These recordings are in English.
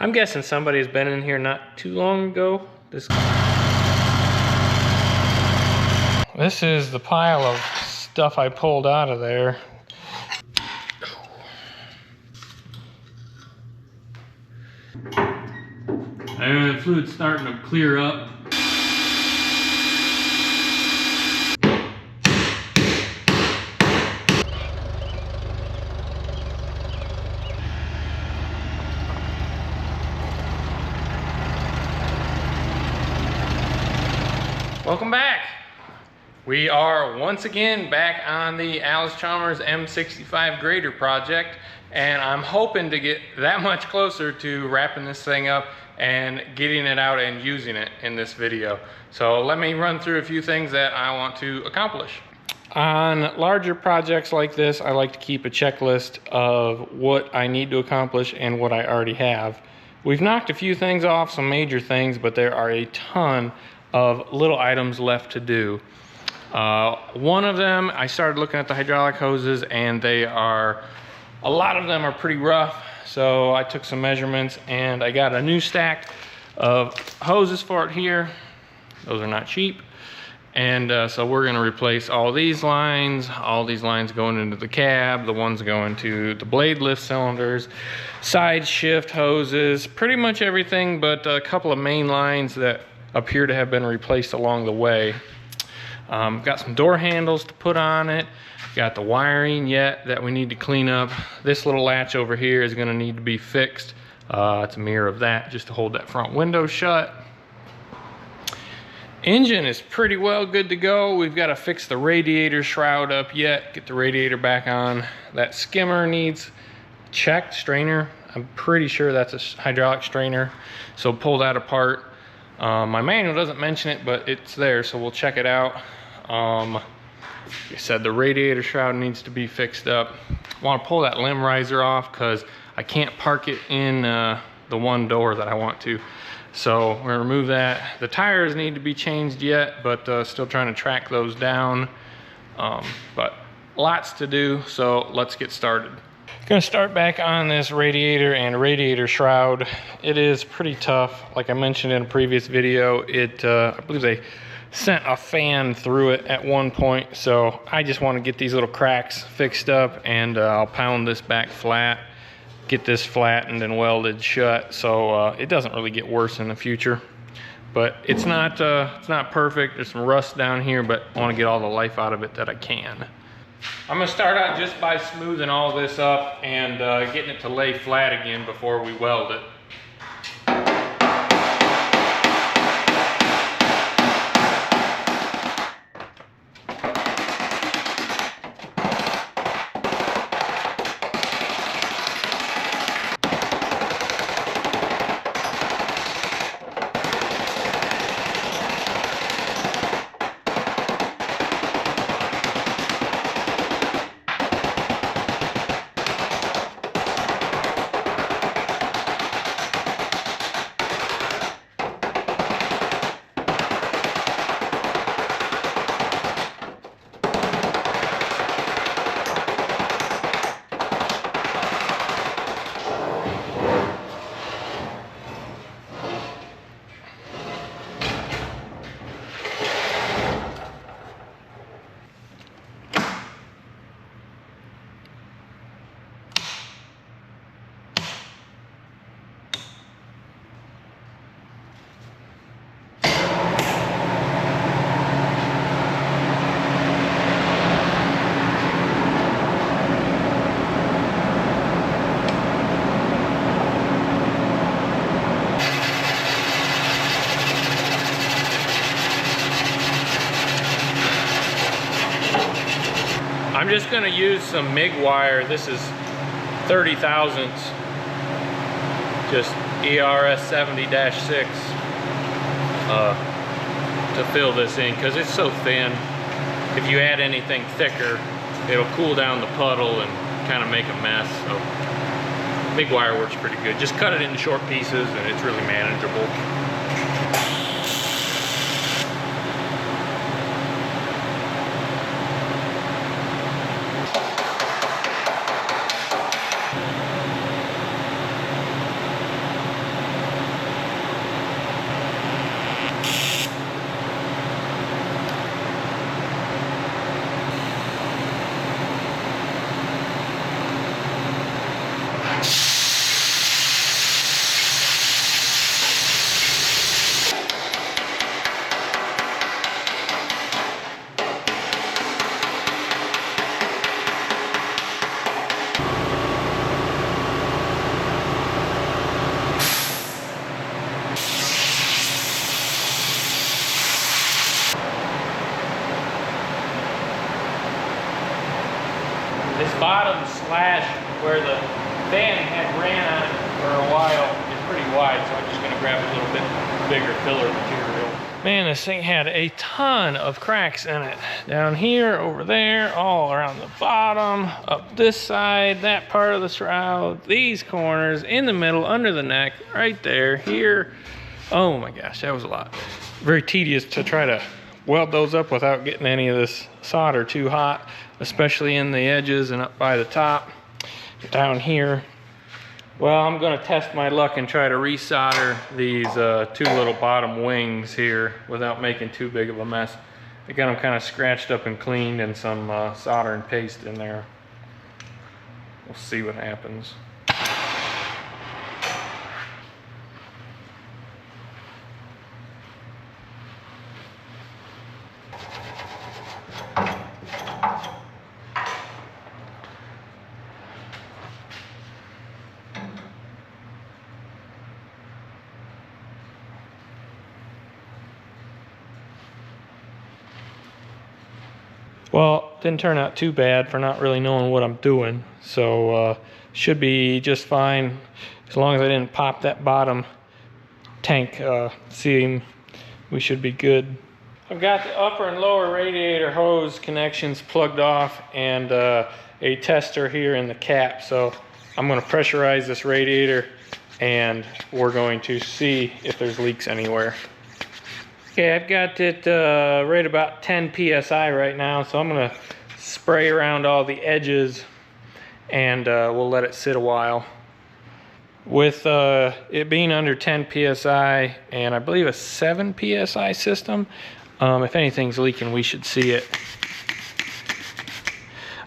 I'm guessing somebody's been in here not too long ago. This is the pile of stuff I pulled out of there. And the fluid's starting to clear up. Welcome back. We are once again back on the Allis Chalmers M65 grader project, and I'm hoping to get that much closer to wrapping this thing up and getting it out and using it in this video. So let me run through a few things that I want to accomplish. On larger projects like this, I like to keep a checklist of what I need to accomplish and what I already have. We've knocked a few things off, some major things, but there are a ton of little items left to do. One of them, I started looking at the hydraulic hoses, and a lot of them are pretty rough. So I took some measurements and I got a new stack of hoses for it here. Those are not cheap. And so we're gonna replace all these lines going into the cab, the ones going to the blade lift cylinders, side shift hoses, pretty much everything but a couple of main lines that appear to have been replaced along the way. Got some door handles to put on it. Got the wiring yet that we need to clean up. This little latch over here is gonna need to be fixed. It's a mirror of that just to hold that front window shut. Engine is pretty well good to go. We've got to fix the radiator shroud up yet, get the radiator back on. That skimmer needs checked, strainer. I'm pretty sure that's a hydraulic strainer. So pull that apart. My manual doesn't mention it, but it's there, so we'll check it out. Like I said, the radiator shroud needs to be fixed up. I want to pull that limb riser off because I can't park it in the one door that I want to. So we're gonna remove that. The tires need to be changed yet, but still trying to track those down. But lots to do, so let's get started. Gonna start back on this radiator and radiator shroud. It is pretty tough. Like I mentioned in a previous video, I believe they sent a fan through it at one point. So I just want to get these little cracks fixed up, and I'll pound this back flat, get this flattened and welded shut, so it doesn't really get worse in the future. But it's not perfect. There's some rust down here, but I want to get all the life out of it that I can. I'm gonna start out just by smoothing all this up and getting it to lay flat again before we weld it. I'm just gonna use some MIG wire. This is 30 thousandths, just ERS 70-6 to fill this in, because it's so thin. If you add anything thicker, it'll cool down the puddle and kind of make a mess. So MIG wire works pretty good. Just cut it into short pieces and it's really manageable. this bottom slash where the fan had ran on for a while is pretty wide, so I'm just going to grab a little bit bigger filler material. Man, this thing had a ton of cracks in it. Down here, over there, all around the bottom, up this side, that part of the shroud, these corners, in the middle, under the neck, right there, here. Oh my gosh, that was a lot. Very tedious to try to weld those up without getting any of this solder too hot, especially in the edges and up by the top. Down here, well, I'm going to test my luck and try to resolder these two little bottom wings here without making too big of a mess. I got them kind of scratched up and cleaned and some solder and paste in there. We'll see what happens. Well, didn't turn out too bad for not really knowing what I'm doing, so should be just fine as long as I didn't pop that bottom tank seam. We should be good. I've got the upper and lower radiator hose connections plugged off and a tester here in the cap, so I'm going to pressurize this radiator and we're going to see if there's leaks anywhere. Okay, I've got it right about 10 psi right now, so I'm going to spray around all the edges and we'll let it sit a while. With it being under 10 psi and I believe a 7 psi system, if anything's leaking, we should see it.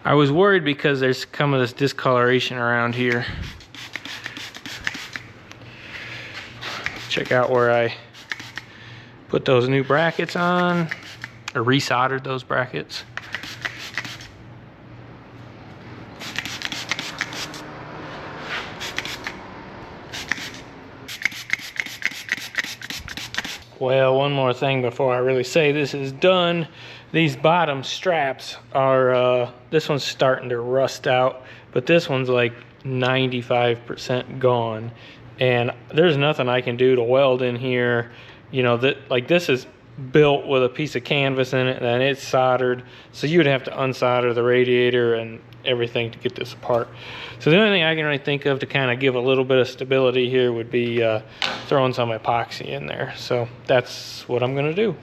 I was worried because there's some of this discoloration around here. Check out where I put those new brackets on, or resoldered those brackets. Well, one more thing before I really say this is done. These bottom straps are, this one's starting to rust out, but this one's like 95% gone. And there's nothing I can do to weld in here. You know, that like this is built with a piece of canvas in it and it's soldered, so you would have to unsolder the radiator and everything to get this apart. So the only thing I can really think of to kind of give a little bit of stability here would be throwing some epoxy in there. So that's what I'm going to do.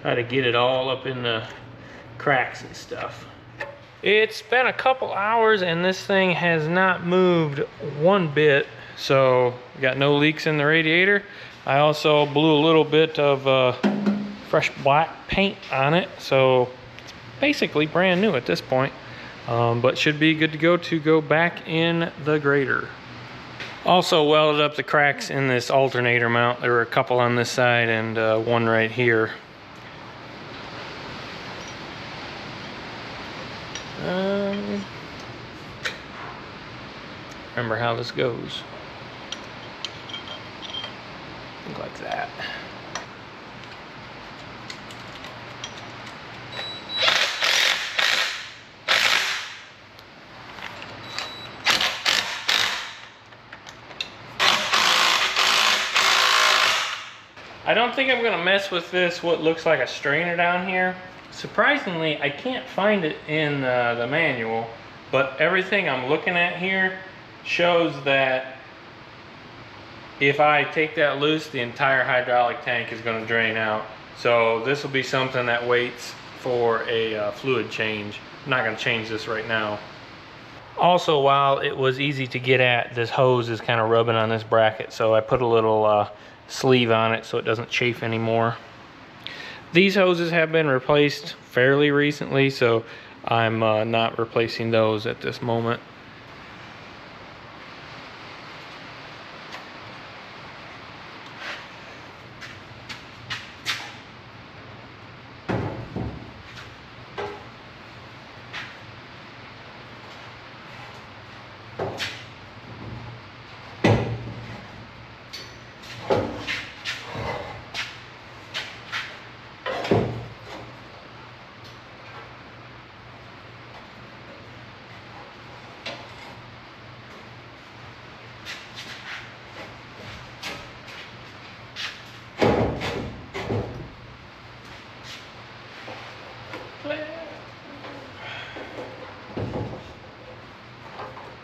Try to get it all up in the cracks and stuff. It's been a couple hours and this thing has not moved one bit, so we got no leaks in the radiator. I also blew a little bit of fresh black paint on it, so it's basically brand new at this point, but should be good to go back in the grader. Also welded up the cracks in this alternator mount. There were a couple on this side and one right here. Remember how this goes. Like that. I don't think I'm gonna mess with this, what looks like a strainer down here. Surprisingly, I can't find it in the manual, but everything I'm looking at here shows that if I take that loose, the entire hydraulic tank is going to drain out. So this will be something that waits for a fluid change. I'm not going to change this right now. Also, while it was easy to get at, this hose is kind of rubbing on this bracket, so I put a little sleeve on it so it doesn't chafe anymore. These hoses have been replaced fairly recently, so I'm not replacing those at this moment.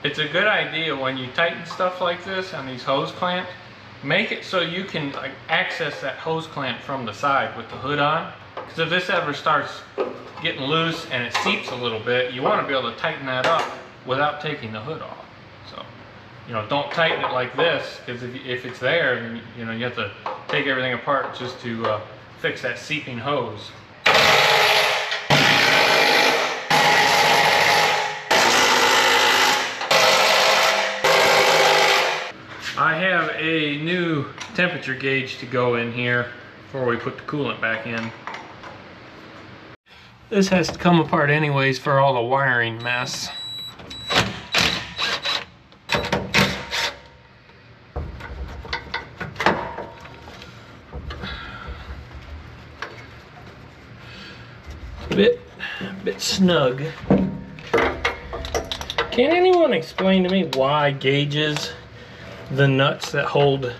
It's a good idea when you tighten stuff like this on these hose clamps, make it so you can like access that hose clamp from the side with the hood on. Because if this ever starts getting loose and it seeps a little bit, you want to be able to tighten that up without taking the hood off. So, you know, don't tighten it like this, because if it's there, then you know you have to take everything apart just to fix that seeping hose. I have a new temperature gauge to go in here before we put the coolant back in. This has to come apart anyways for all the wiring mess. Bit snug. Can anyone explain to me why gauges, the nuts that hold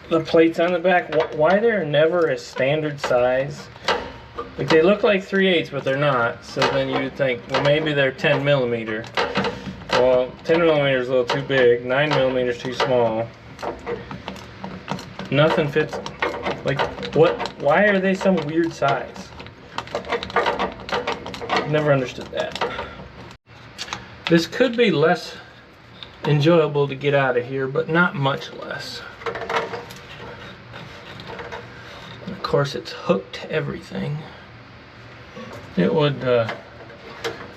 the plates on the back, why they're never a standard size? Like, they look like 3/8, but they're not. So then you'd think, well, maybe they're 10 millimeter. Well, 10 millimeter is a little too big. 9 millimeter is too small. Nothing fits. Like, what? Why are they some weird size? Never understood that. This could be less enjoyable to get out of here, but not much less. And of course, it's hooked to everything. It would, I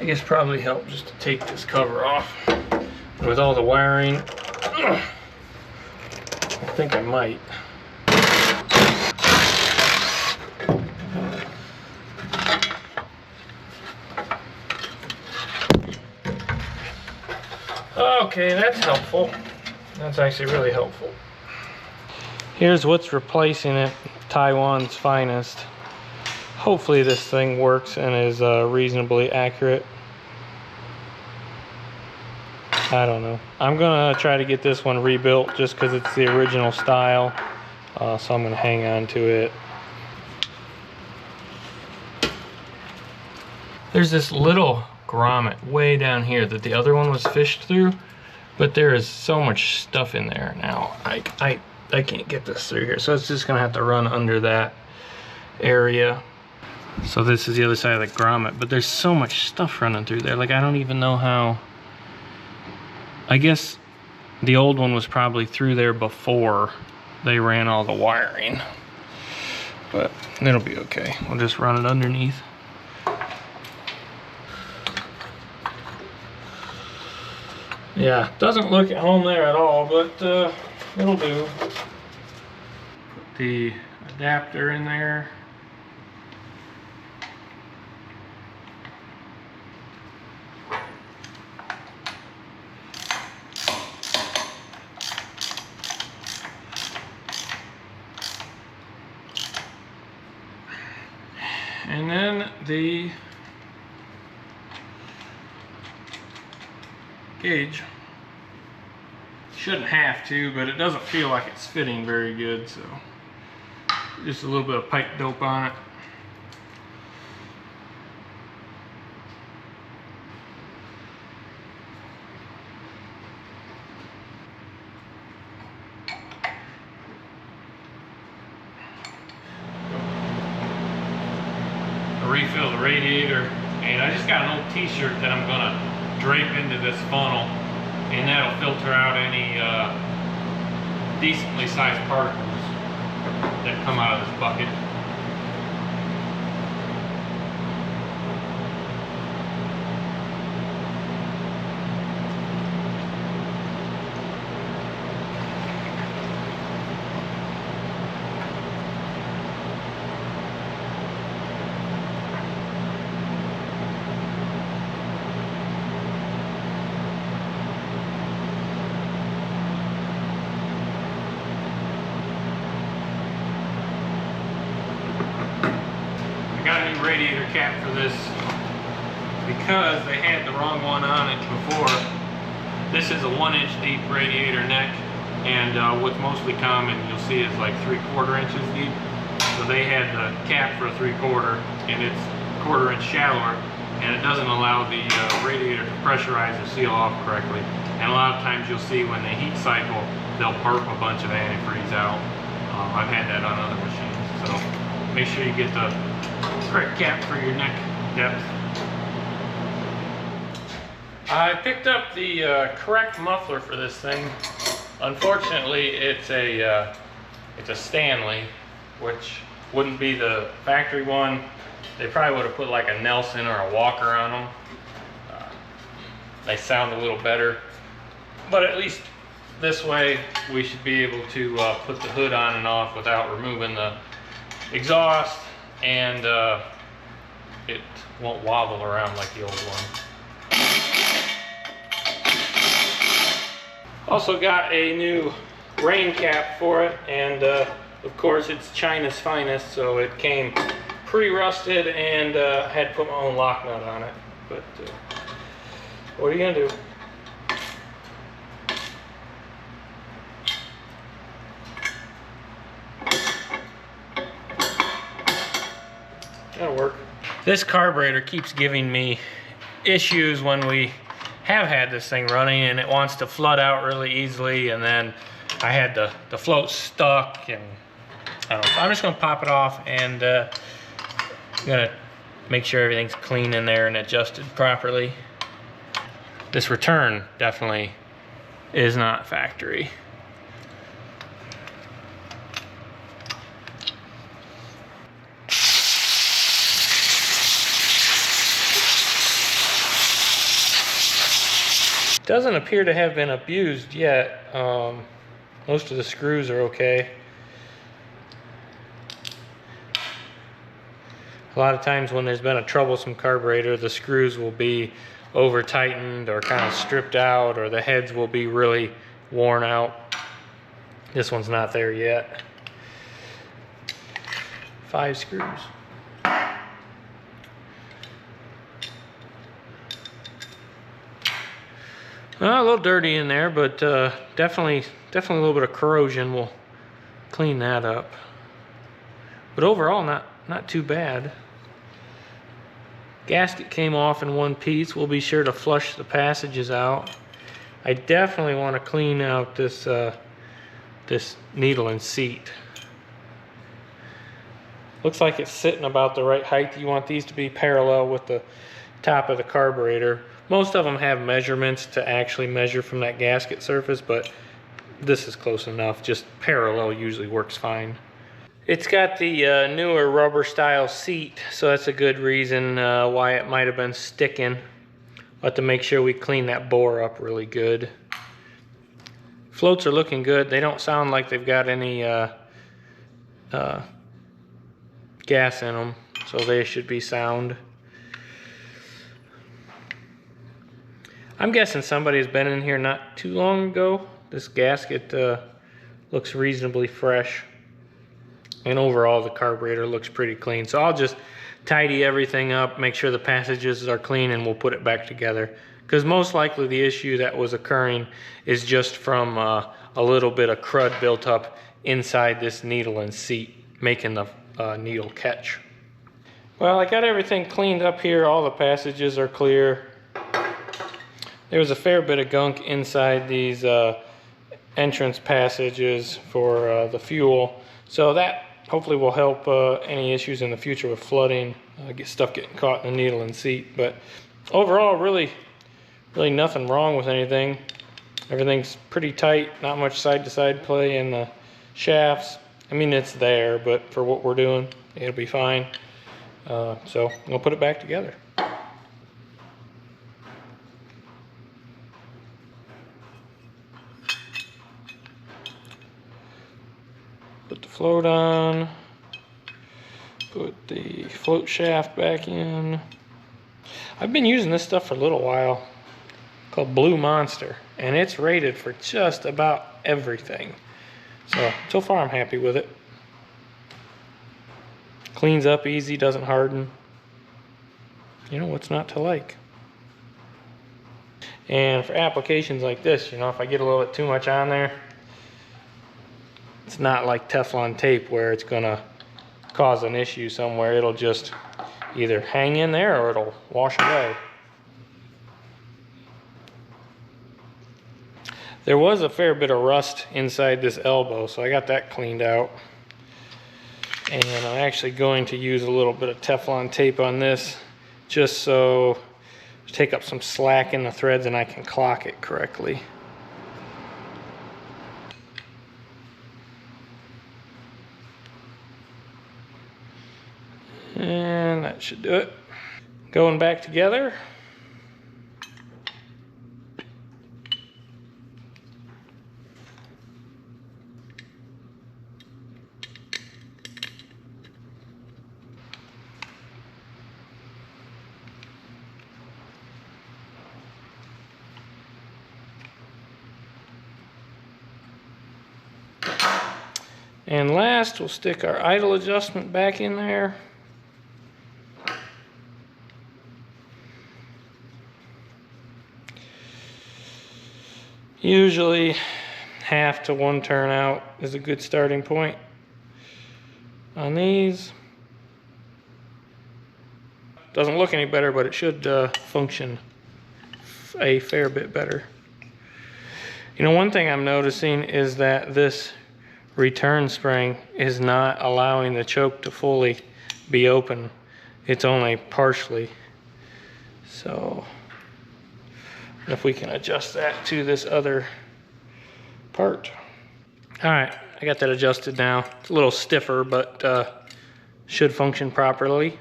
guess, probably help just to take this cover off. And with all the wiring, I think I might. Okay, that's helpful. That's actually really helpful. Here's what's replacing it, Taiwan's finest. Hopefully this thing works and is reasonably accurate. I don't know. I'm gonna try to get this one rebuilt just because it's the original style. So I'm gonna hang on to it. There's this little grommet way down here that the other one was fished through, but there is so much stuff in there now. I can't get this through here, so it's just gonna have to run under that area. So this is the other side of the grommet, but there's so much stuff running through there. Like, I don't even know how. I guess the old one was probably through there before they ran all the wiring, but it'll be okay. We'll just run it underneath. Yeah, doesn't look at home there at all, but it'll do. Put the adapter in there. And then the gauge. Shouldn't have to, but it doesn't feel like it's fitting very good, so just a little bit of pipe dope on it. Refill the radiator, and I just got an old t-shirt that I'm gonna drape into this funnel, and that'll filter out any decently sized particles that come out of this bucket. Radiator cap for this because they had the wrong one on it before. This is a 1-inch deep radiator neck, and what's mostly common you'll see is like 3/4 inches deep. So they had the cap for a 3/4, and it's 1/4 inch shallower, and it doesn't allow the radiator to pressurize or seal off correctly. And a lot of times you'll see when they heat cycle, they'll burp a bunch of antifreeze out. I've had that on other machines. So make sure you get the correct cap for your neck depth. I picked up the correct muffler for this thing. Unfortunately, it's a Stanley, which wouldn't be the factory one. They probably would have put like a Nelson or a Walker on them. They sound a little better, but at least this way we should be able to put the hood on and off without removing the exhaust, and it won't wobble around like the old one. Also got a new rain cap for it, and of course it's China's finest, so it came pre-rusted, and I had to put my own lock nut on it. But what are you gonna do? That'll work. This carburetor keeps giving me issues when we have had this thing running, and it wants to flood out really easily, and then I had the float stuck, and I don't know. So I'm just gonna pop it off, and I'm gonna make sure everything's clean in there and adjusted properly. This return definitely is not factory. Doesn't appear to have been abused yet. Most of the screws are okay. A lot of times when there's been a troublesome carburetor, the screws will be over tightened or kind of stripped out, or the heads will be really worn out. This one's not there yet. 5 screws. A little dirty in there, but definitely a little bit of corrosion will clean that up. But overall, not too bad. Gasket came off in one piece. We'll be sure to flush the passages out. I definitely want to clean out this this needle and seat. Looks like it's sitting about the right height. You want these to be parallel with the top of the carburetor. Most of them have measurements to actually measure from that gasket surface, but this is close enough. Just parallel usually works fine. It's got the newer rubber style seat, so that's a good reason why it might have been sticking. We'll have to make sure we clean that bore up really good. Floats are looking good. They don't sound like they've got any gas in them, so they should be sound. I'm guessing somebody's been in here not too long ago. This gasket looks reasonably fresh, and overall the carburetor looks pretty clean. So I'll just tidy everything up, make sure the passages are clean, and we'll put it back together. Because most likely the issue that was occurring is just from a little bit of crud built up inside this needle and seat, making the needle catch. Well, I got everything cleaned up here. All the passages are clear. There was a fair bit of gunk inside these entrance passages for the fuel. So that hopefully will help any issues in the future with flooding, get stuff getting caught in the needle and seat. But overall, really nothing wrong with anything. Everything's pretty tight, not much side-to-side play in the shafts. I mean, it's there, but for what we're doing, it'll be fine. So we'll put it back together. Put the float on, put the float shaft back in. I've been using this stuff for a little while, called Blue Monster, and it's rated for just about everything. So far I'm happy with it. Cleans up easy, doesn't harden. You know, what's not to like? And for applications like this, you know, if I get a little bit too much on there, it's not like Teflon tape where it's gonna cause an issue somewhere. It'll just either hang in there or it'll wash away. There was a fair bit of rust inside this elbow, so I got that cleaned out. And I'm actually going to use a little bit of Teflon tape on this, just so to take up some slack in the threads and I can clock it correctly. And that should do it. Going back together. And last, we'll stick our idle adjustment back in there. Usually half to one turnout is a good starting point on these. Doesn't look any better, but it should function a fair bit better. You know, one thing I'm noticing is that this return spring is not allowing the choke to fully be open. It's only partially. So if we can adjust that to this other part. All right, I got that adjusted now. It's a little stiffer, but should function properly.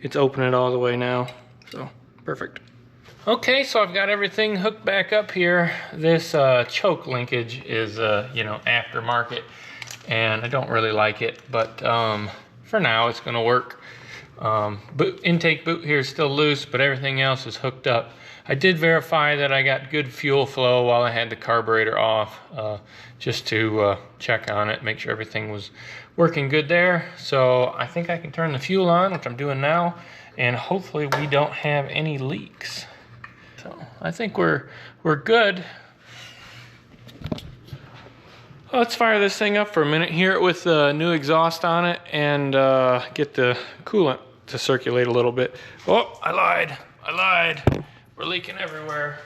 It's opening all the way now, so perfect. Okay, so I've got everything hooked back up here. This choke linkage is, you know, aftermarket, and I don't really like it, but for now it's gonna work. Intake boot here is still loose, but everything else is hooked up. I did verify that I got good fuel flow while I had the carburetor off, just to check on it, make sure everything was working good there. So I think I can turn the fuel on, which I'm doing now, and hopefully we don't have any leaks. So I think we're good. Let's fire this thing up for a minute here with the new exhaust on it and get the coolant to circulate a little bit. Oh, I lied. We're leaking everywhere.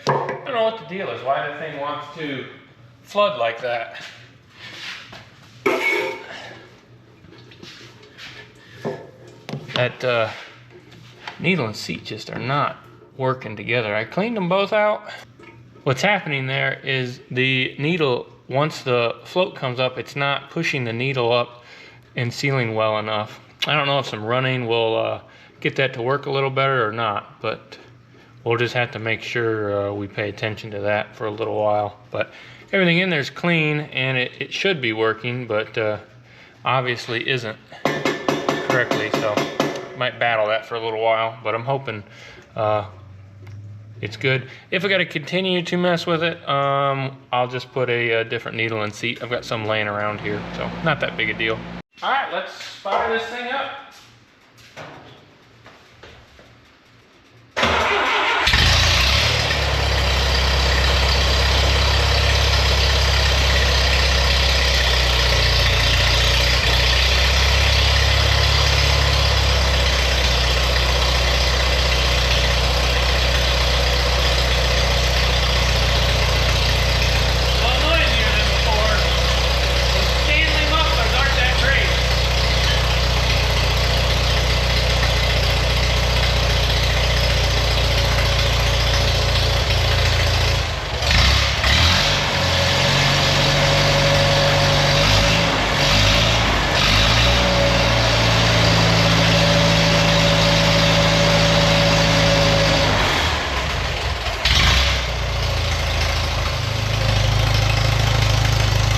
I don't know what the deal is, why the thing wants to flood like that. That needle and seat just are not working together. I cleaned them both out. What's happening there is the needle, once the float comes up, it's not pushing the needle up and sealing well enough. I don't know if some running will get that to work a little better or not, but we'll just have to make sure we pay attention to that for a little while. But everything in there is clean, and it should be working, but obviously isn't correctly, so might battle that for a little while, but I'm hoping it's good. If I got to continue to mess with it, I'll just put a different needle and seat. I've got some laying around here, so not that big a deal. All right, let's fire this thing up.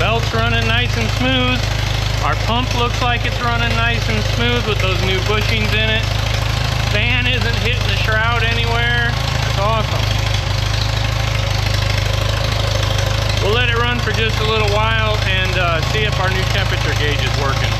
Belt's running nice and smooth. Our pump looks like it's running nice and smooth with those new bushings in it. Fan isn't hitting the shroud anywhere. It's awesome. We'll let it run for just a little while and see if our new temperature gauge is working.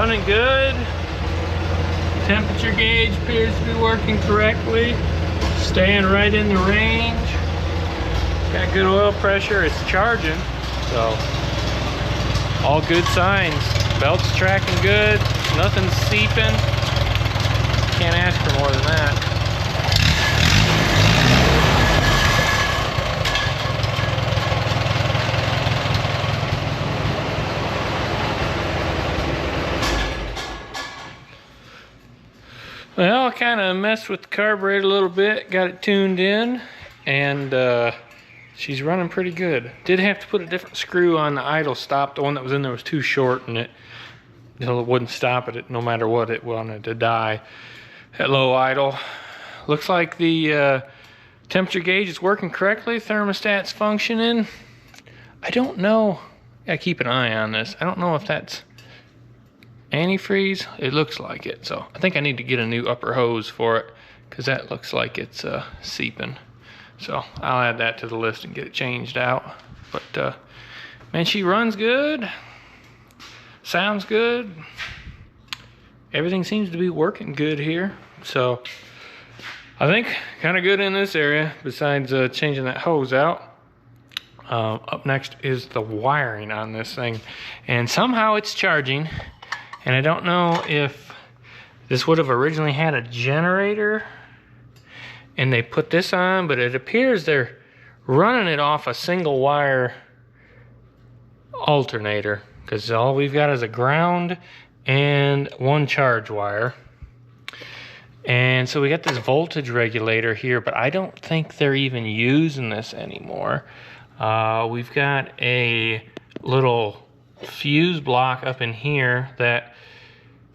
running good. Temperature gauge appears to be working correctly. Staying right in the range. Got good oil pressure, it's charging. So, all good signs. Belt's tracking good, nothing's seeping. Can't ask for more than that. Well, I kind of messed with the carburetor a little bit, got it tuned in, and she's running pretty good. Did have to put a different screw on the idle stop. The one that was in there was too short, and it wouldn't stop it no matter what. It wanted to die at low idle. Looks like the temperature gauge is working correctly. Thermostat's functioning. I don't know. I keep an eye on this. I don't know if that's antifreeze. It looks like it, so I think I need to get a new upper hose for it, because that looks like it's seeping. So I'll add that to the list and get it changed out. But man, she runs good, sounds good, everything seems to be working good here. So I think kind of good in this area, besides changing that hose out. Up next is the wiring on this thing, and somehow it's charging. And I don't know if this would have originally had a generator and they put this on, but it appears they're running it off a single wire alternator, because all we've got is a ground and one charge wire. And so we got this voltage regulator here, but I don't think they're even using this anymore. We've got a little fuse block up in here that,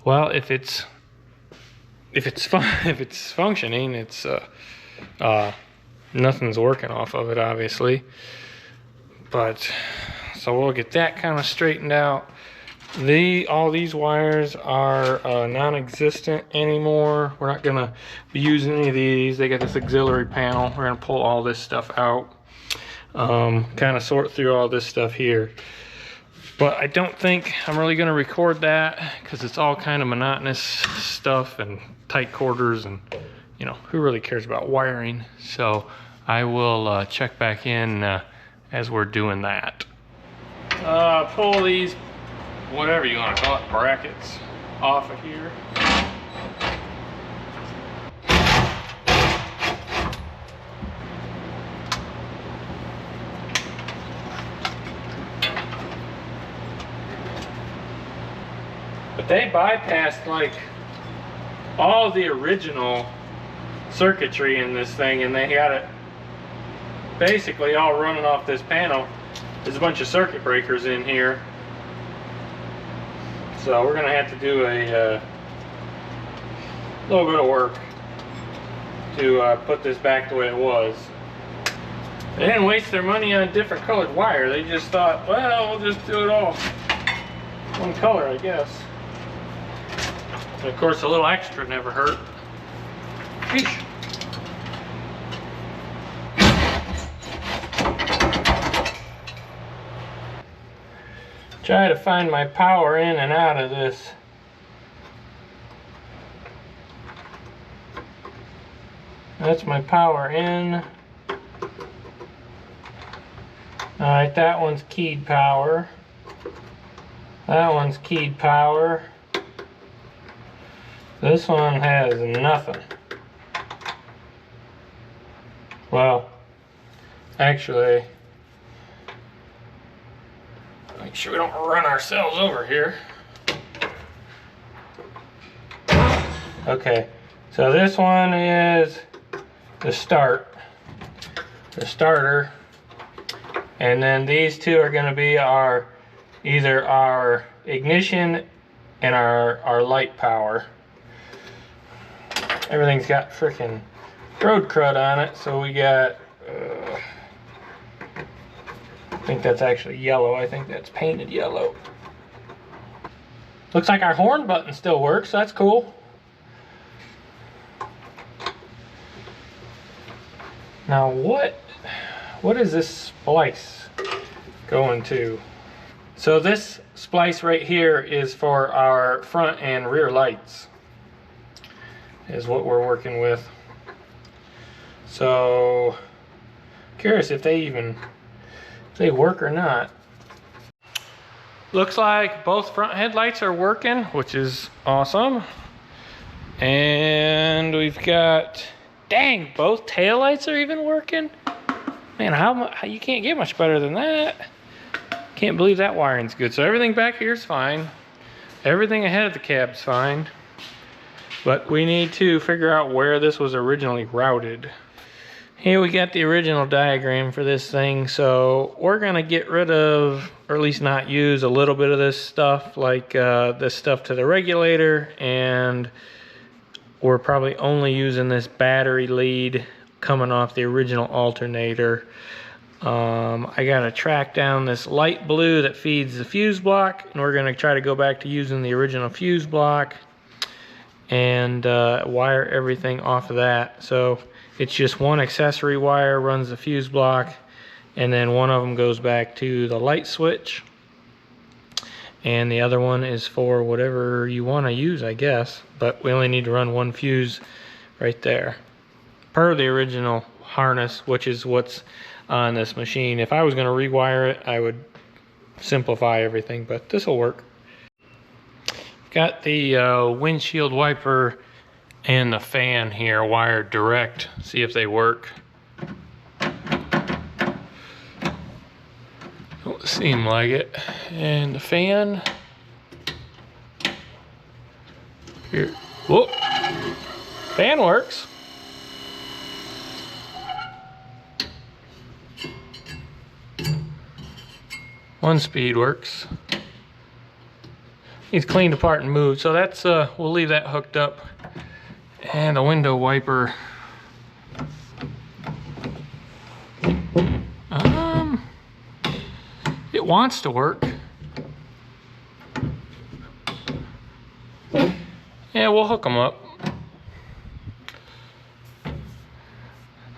well, if it's functioning, it's nothing's working off of it, obviously. But so we'll get that kind of straightened out. All these wires are non-existent anymore. We're not gonna be using any of these. They got this auxiliary panel. We're gonna pull all this stuff out, kind of sort through all this stuff here. But I don't think I'm really going to record that, because it's all kind of monotonous stuff and tight quarters, and you know, who really cares about wiring? So I will check back in as we're doing that. Pull these, whatever you want to call it, brackets off of here. But they bypassed like all the original circuitry in this thing, and they got it basically all running off this panel. There's a bunch of circuit breakers in here, so we're gonna have to do a little bit of work to put this back the way it was. They didn't waste their money on different colored wire. They just thought, well, we'll just do it all one color, I guess. And of course, a little extra never hurt. Sheesh. Try to find my power in and out of this. That's my power in. Alright, that one's keyed power. That one's keyed power. This one has nothing. Well, actually, make sure we don't run ourselves over here. Okay, so this one is the starter, and then these two are going to be either our ignition and our light power. Everything's got freaking road crud on it, so we got, I think that's actually yellow. I think that's painted yellow. Looks like our horn button still works. That's cool. Now what is this splice going to? So this splice right here is for our front and rear lights, is what we're working with. So curious if they work or not. Looks like both front headlights are working, which is awesome. And we've got, dang, both taillights are even working. Man, how you can't get much better than that. Can't believe that wiring's good. So everything back here is fine. Everything ahead of the cab's fine. But we need to figure out where this was originally routed. Here we got the original diagram for this thing. So we're gonna get rid of, or at least not use, a little bit of this stuff, like this stuff to the regulator, and we're probably only using this battery lead coming off the original alternator. I gotta track down this light blue that feeds the fuse block, and we're gonna try to go back to using the original fuse block and wire everything off of that. So it's just one accessory wire runs the fuse block, and then one of them goes back to the light switch, and the other one is for whatever you want to use, I guess. But we only need to run one fuse right there per the original harness, which is what's on this machine. If I was going to rewire it, I would simplify everything, but this will work. Got the windshield wiper and the fan here wired direct. See if they work. Don't seem like it. And the fan here. Whoop! Fan works. One speed works. He's cleaned apart and moved, so that's we'll leave that hooked up. And the window wiper. It wants to work. Yeah, we'll hook them up.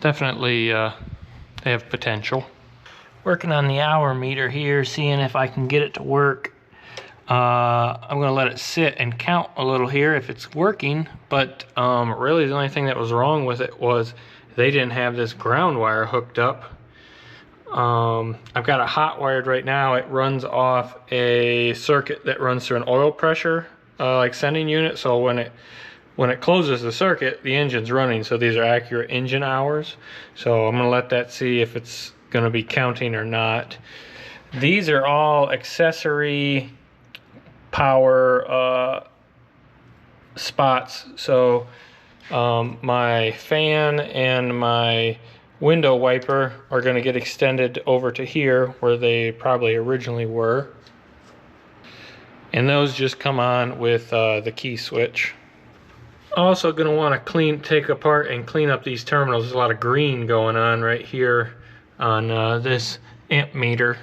Definitely, they have potential. Working on the hour meter here, seeing if I can get it to work. I'm gonna let it sit and count a little here if it's working, but really the only thing that was wrong with it was they didn't have this ground wire hooked up. I've got it hot wired right now. It runs off a circuit that runs through an oil pressure like sending unit, so when it closes the circuit, the engine's running, so these are accurate engine hours. So I'm gonna let that see if it's gonna be counting or not. These are all accessory power spots, so my fan and my window wiper are going to get extended over to here where they probably originally were, and those just come on with the key switch. Also going to want to take apart and clean up these terminals. There's a lot of green going on right here on this amp meter.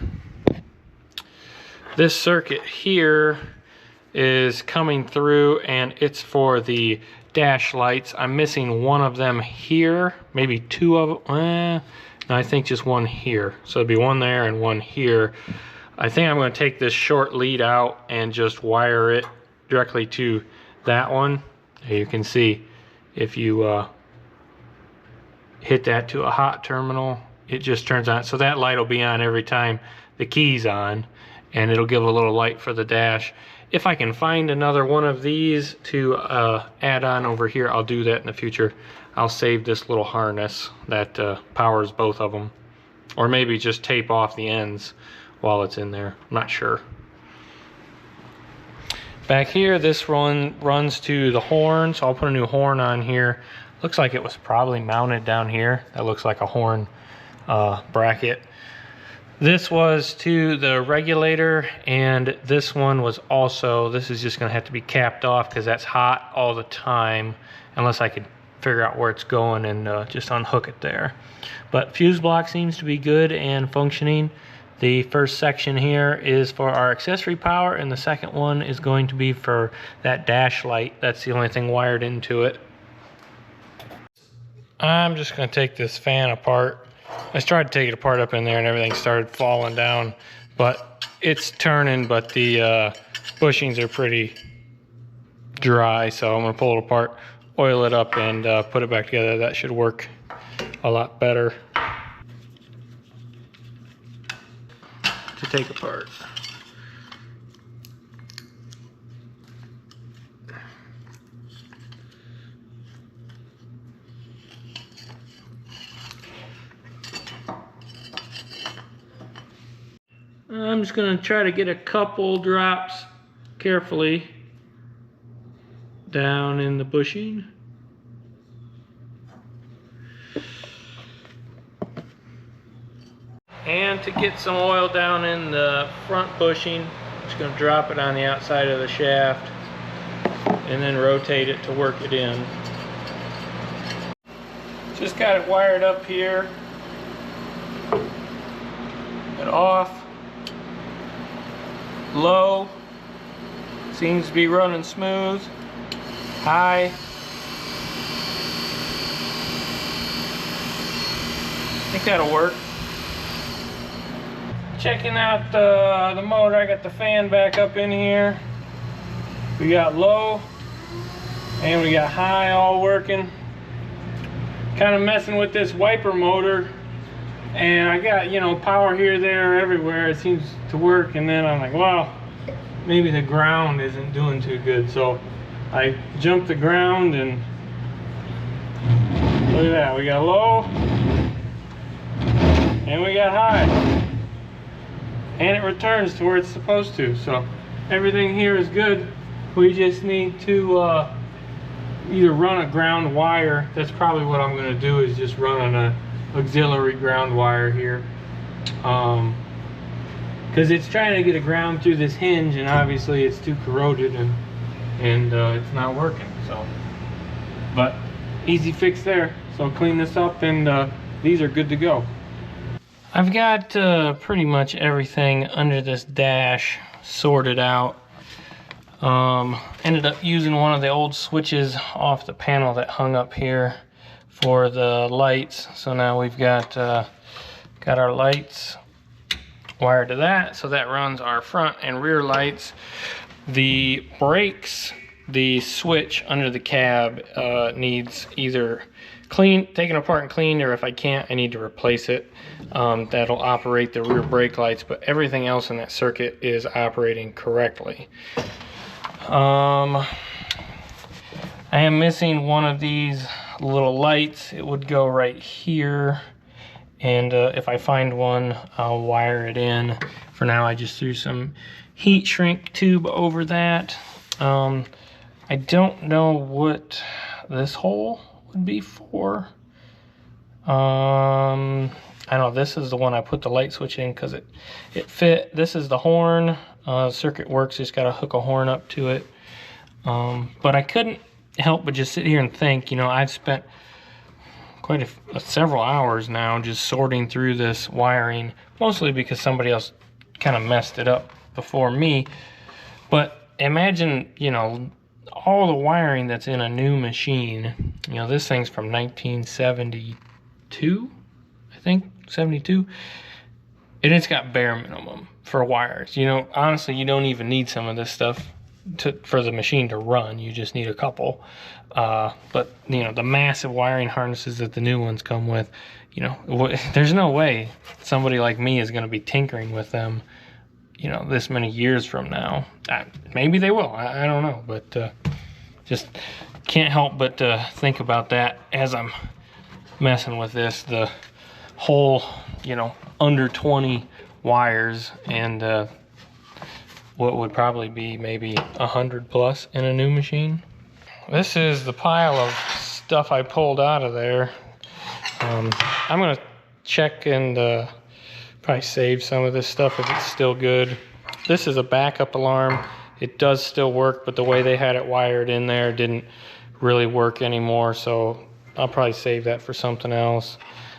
This circuit here is coming through, and it's for the dash lights. I'm missing one of them here, maybe two of them. No, I think just one here. So it'd be one there and one here. I think I'm going to take this short lead out and just wire it directly to that one. You can see if you hit that to a hot terminal, it just turns on. So that light will be on every time the key's on, and it'll give a little light for the dash. If I can find another one of these to add on over here, I'll do that in the future. I'll save this little harness that powers both of them. Or maybe just tape off the ends while it's in there. I'm not sure. Back here, this one runs to the horn, so I'll put a new horn on here. Looks like it was probably mounted down here. That looks like a horn bracket. This was to the regulator, and this one was also, this is just going to have to be capped off because that's hot all the time, unless I could figure out where it's going and just unhook it there. But fuse block seems to be good and functioning. The first section here is for our accessory power, and the second one is going to be for that dash light. That's the only thing wired into it. I'm just going to take this fan apart. I started to take it apart up in there and everything started falling down. but it's turning, but the bushings are pretty dry, so I'm gonna pull it apart, oil it up, and put it back together. That should work a lot better to take apart. I'm just going to try to get a couple drops carefully down in the bushing. And to get some oil down in the front bushing, I'm just going to drop it on the outside of the shaft and then rotate it to work it in. Just got it wired up here and off. Low, seems to be running smooth. High, I think that'll work. Checking out the motor, I got the fan back up in here. We got low and we got high all working. Kind of messing with this wiper motor, and I got, you know, power here, there, everywhere. It seems to work, and then I'm like, well, maybe the ground isn't doing too good. So I jumped the ground, and look at that. We got low, and we got high. And it returns to where it's supposed to. So everything here is good. We just need to either run a ground wire. That's probably what I'm going to do, is just run an auxiliary ground wire here, because it's trying to get a ground through this hinge, and obviously it's too corroded, and it's not working. So, but easy fix there. So clean this up, and these are good to go. I've got pretty much everything under this dash sorted out. Ended up using one of the old switches off the panel that hung up here for the lights. So now we've got our lights wired to that, so that runs our front and rear lights. The brakes, the switch under the cab needs either taken apart and cleaned, or if I can't, I need to replace it. That'll operate the rear brake lights, but everything else in that circuit is operating correctly. I am missing one of these little lights. It would go right here, and if I find one, I'll wire it in. For now, I just threw some heat shrink tube over that. I don't know what this hole would be for. I know this is the one I put the light switch in because it fit. This is the horn. Circuit works, just got to hook a horn up to it. But I couldn't help but just sit here and think, you know, I've spent quite several hours now just sorting through this wiring, mostly because somebody else kind of messed it up before me. But imagine, you know, all the wiring that's in a new machine. You know, this thing's from 1972, I think, 72. And it's got bare minimum for wires. You know, honestly, you don't even need some of this stuff for the machine to run. You just need a couple. But, you know, the massive wiring harnesses that the new ones come with, you know, there's no way somebody like me is going to be tinkering with them, you know, this many years from now. Maybe they will. I don't know. But just can't help but think about that as I'm messing with this. The whole, you know, under 20 wires, and what would probably be maybe 100 plus in a new machine. This is the pile of stuff I pulled out of there. I'm gonna check and probably save some of this stuff if it's still good. This is a backup alarm. It does still work, but the way they had it wired in there didn't really work anymore, so I'll probably save that for something else.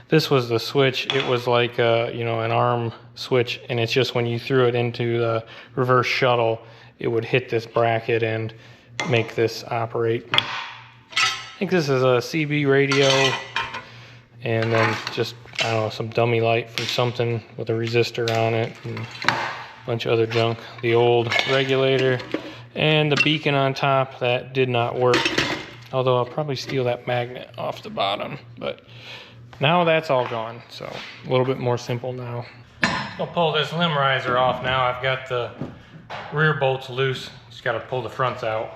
This was the switch. It was like you know, an arm switch, and it's just when you threw it into the reverse shuttle, it would hit this bracket and make this operate. I think this is a CB radio, and then just I don't know, some dummy light for something with a resistor on it and a bunch of other junk. The old regulator and the beacon on top that did not work. Although I'll probably steal that magnet off the bottom, but now that's all gone. So a little bit more simple now. I'll pull this limb riser off now. I've got the rear bolts loose. Just got to pull the fronts out.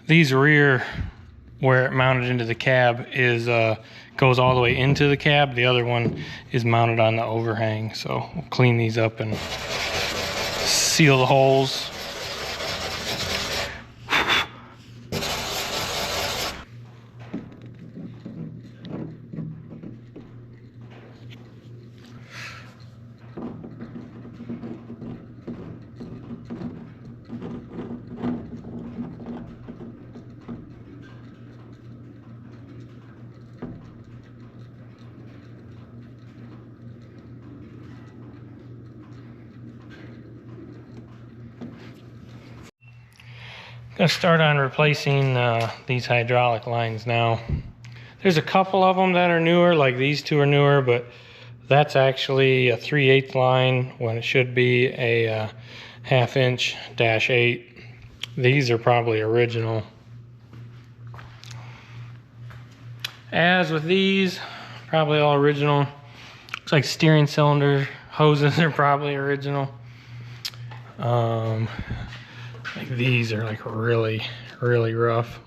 These rear, where it mounted into the cab, is goes all the way into the cab. The other one is mounted on the overhang. So we'll clean these up and seal the holes. Gonna start on replacing these hydraulic lines now. There's a couple of them that are newer, like these two are newer, but that's actually a 3/8 line when it should be a 1/2 inch -8. These are probably original. As with these, probably all original. Looks like steering cylinder hoses are probably original. Like these are like really rough.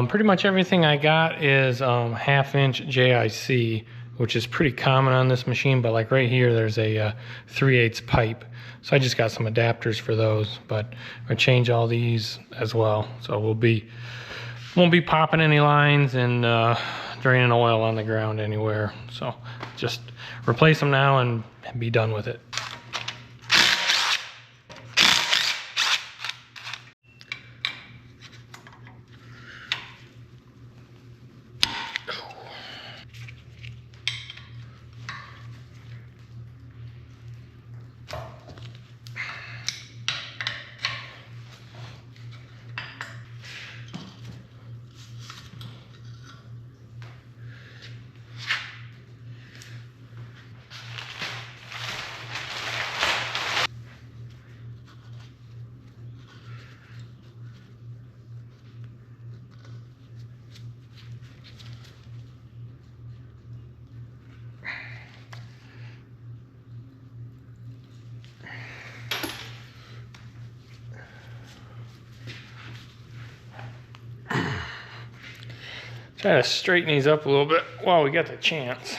Pretty much everything I got is 1/2 inch JIC, which is pretty common on this machine, but like right here there's a 3/8 pipe. So I just got some adapters for those, but I change all these as well. So won't be popping any lines and draining oil on the ground anywhere. So just replace them now and be done with it. Try to straighten these up a little bit while we got the chance.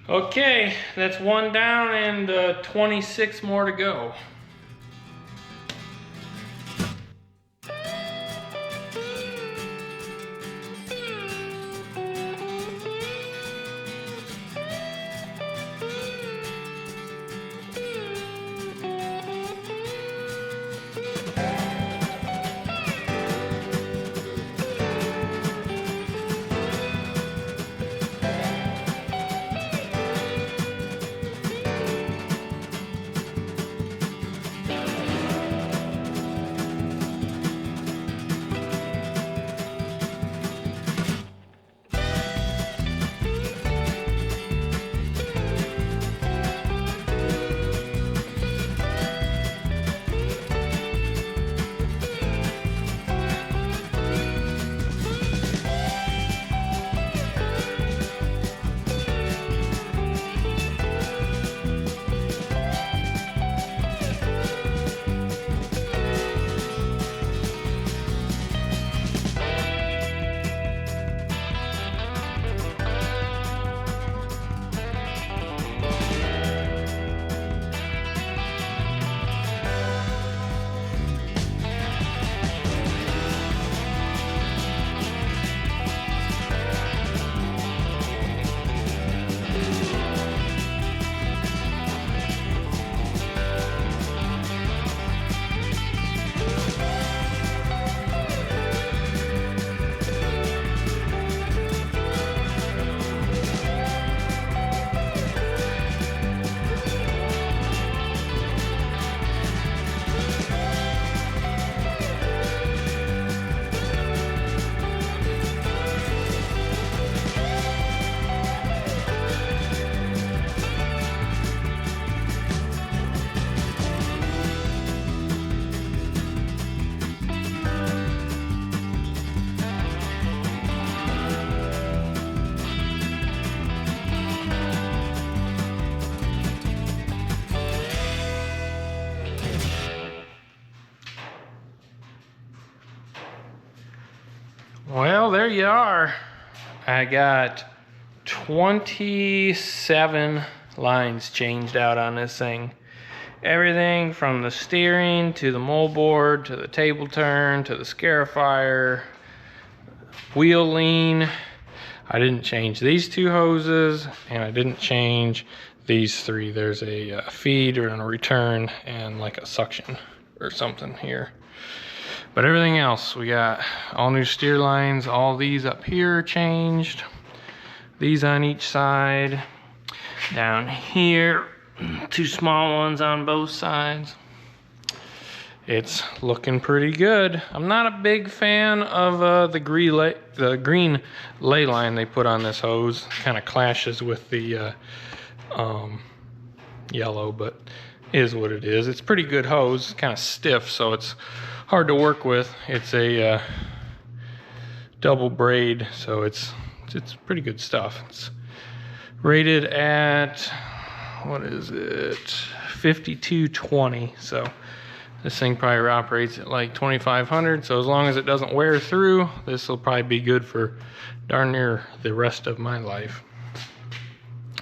Okay, that's one down and 26 more to go. Well, there you are. I got 27 lines changed out on this thing. Everything from the steering to the moldboard to the table turn to the scarifier, wheel lean. I didn't change these 2 hoses, and I didn't change these 3. There's a feed or a return and like a suction or something here. But everything else, we got all new steer lines. All these up here changed. These on each side. Down here, 2 small ones on both sides. It's looking pretty good. I'm not a big fan of the green ley line they put on this hose. Kind of clashes with the yellow, but is what it is. It's pretty good hose. Kind of stiff, so it's hard to work with. It's a double braid, so it's pretty good stuff. It's rated at, what is it, 5220. So this thing probably operates at like 2500. So as long as it doesn't wear through, this will probably be good for darn near the rest of my life.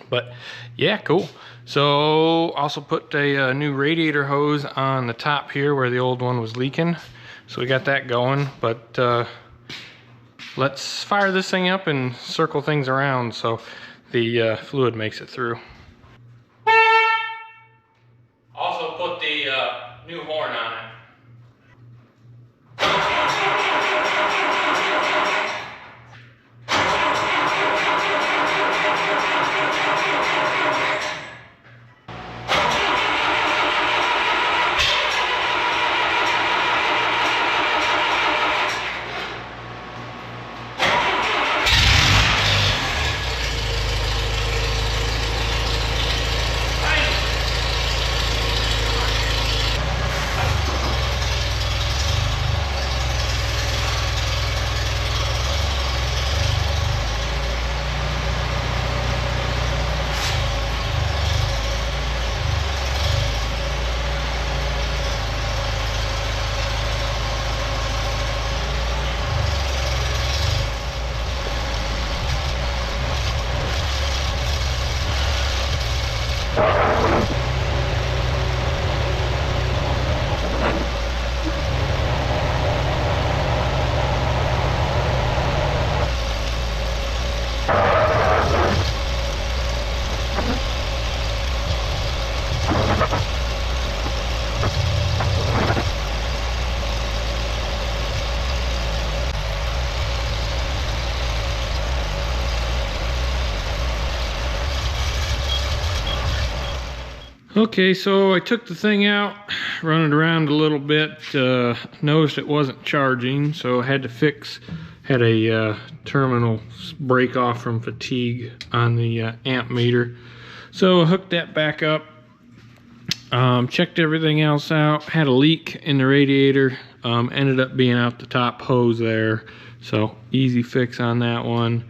But yeah, cool. So also put a new radiator hose on the top here where the old one was leaking. So we got that going, but let's fire this thing up and circle things around so the fluid makes it through. Also put the new horn on it. Okay, so I took the thing out, run it around a little bit, noticed it wasn't charging, so I had to had a terminal break off from fatigue on the amp meter. So I hooked that back up, checked everything else out, had a leak in the radiator, ended up being out the top hose there, so easy fix on that one.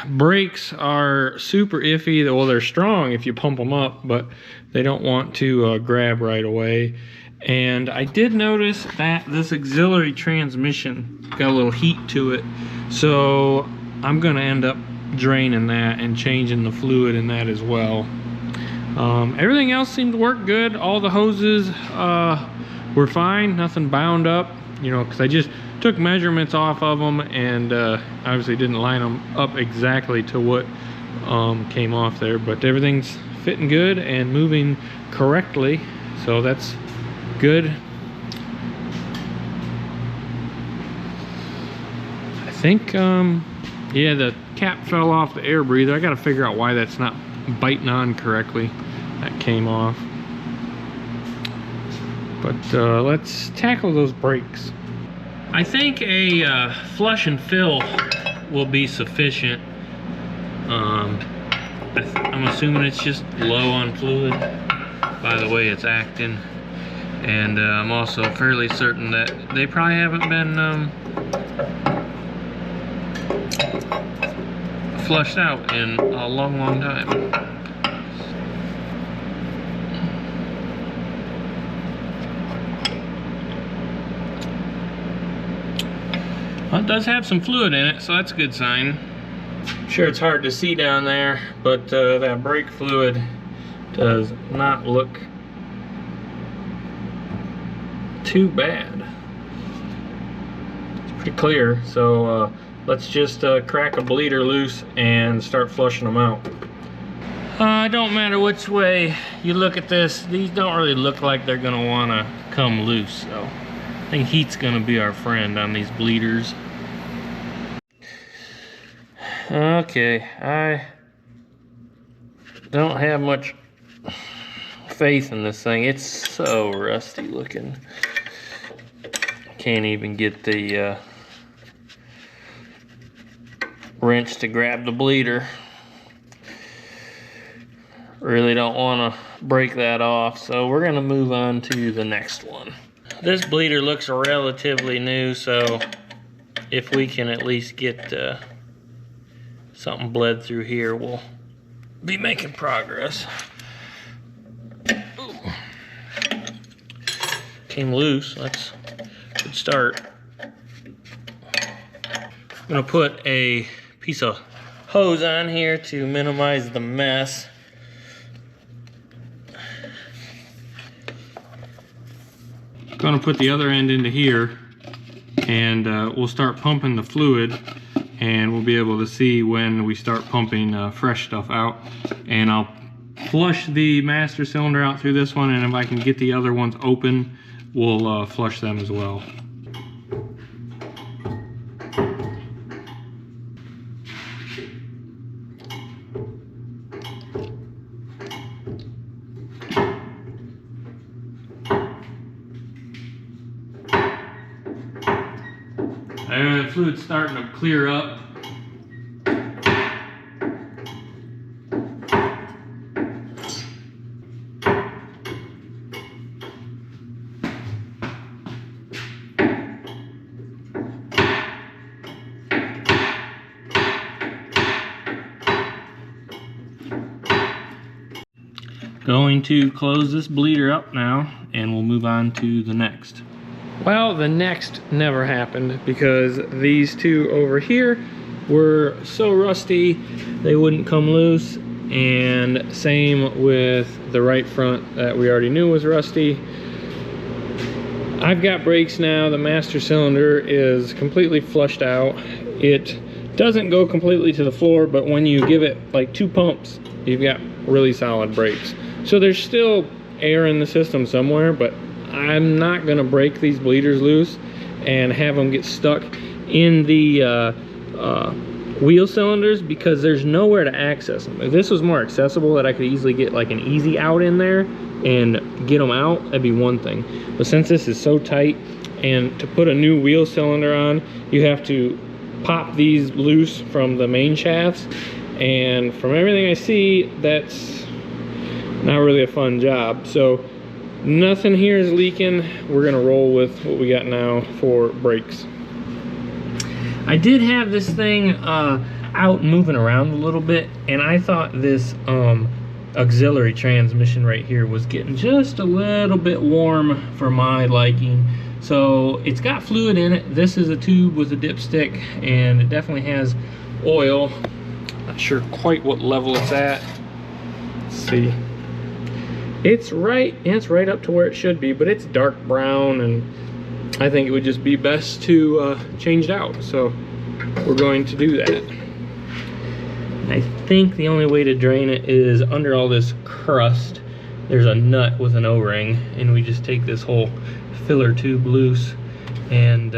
Brakes are super iffy. Well, they're strong if you pump them up, but they don't want to grab right away. And I did notice that this auxiliary transmission got a little heat to it, so I'm going to end up draining that and changing the fluid in that as well. Everything else seemed to work good. All the hoses were fine, nothing bound up, you know, because I just took measurements off of them and obviously didn't line them up exactly to what came off there, but everything's fitting good and moving correctly, so that's good. I think yeah, the cap fell off the air breather. I got to figure out why that's not biting on correctly. That came off, but let's tackle those brakes. I think a flush and fill will be sufficient. I'm assuming it's just low on fluid by the way it's acting, and I'm also fairly certain that they probably haven't been flushed out in a long time. Well, it does have some fluid in it, so that's a good sign. I'm sure it's hard to see down there, but that brake fluid does not look too bad. It's pretty clear, so let's just crack a bleeder loose and start flushing them out. It don't matter which way you look at this, these don't really look like they're gonna wanna come loose, so I think heat's gonna be our friend on these bleeders. Okay, I don't have much faith in this thing. It's so rusty looking. Can't even get the wrench to grab the bleeder. Really don't want to break that off, so we're going to move on to the next one. This bleeder looks relatively new, so if we can at least get something bled through here, we'll be making progress. Ooh. Came loose. That's a good start. I'm going to put a piece of hose on here to minimize the mess. Going to put the other end into here, and we'll start pumping the fluid, and we'll be able to see when we start pumping fresh stuff out. And I'll flush the master cylinder out through this one, and if I can get the other ones open, we'll flush them as well. The fluid's starting to clear up. Going to close this bleeder up now, and we'll move on to the next. Well, the next never happened because these two over here were so rusty they wouldn't come loose, and same with the right front that we already knew was rusty. I've got brakes now. The master cylinder is completely flushed out. It doesn't go completely to the floor, but when you give it like 2 pumps, you've got really solid brakes. So there's still air in the system somewhere, but I'm not gonna break these bleeders loose and have them get stuck in the wheel cylinders because there's nowhere to access them. If this was more accessible, that I could easily get like an easy out in there and get them out, that'd be one thing. But since this is so tight, and to put a new wheel cylinder on, you have to pop these loose from the main shafts, and from everything I see, that's not really a fun job. So nothing here is leaking. We're gonna roll with what we got now for brakes. I did have this thing out moving around a little bit, and I thought this auxiliary transmission right here was getting just a little bit warm for my liking. So it's got fluid in it. This is a tube with a dipstick, and it definitely has oil. Not sure quite what level it's at. Let's see. It's right up to where it should be, but it's dark brown, and I think it would just be best to change it out. So we're going to do that. I think the only way to drain it is under all this crust. There's a nut with an O-ring, and we just take this whole filler tube loose and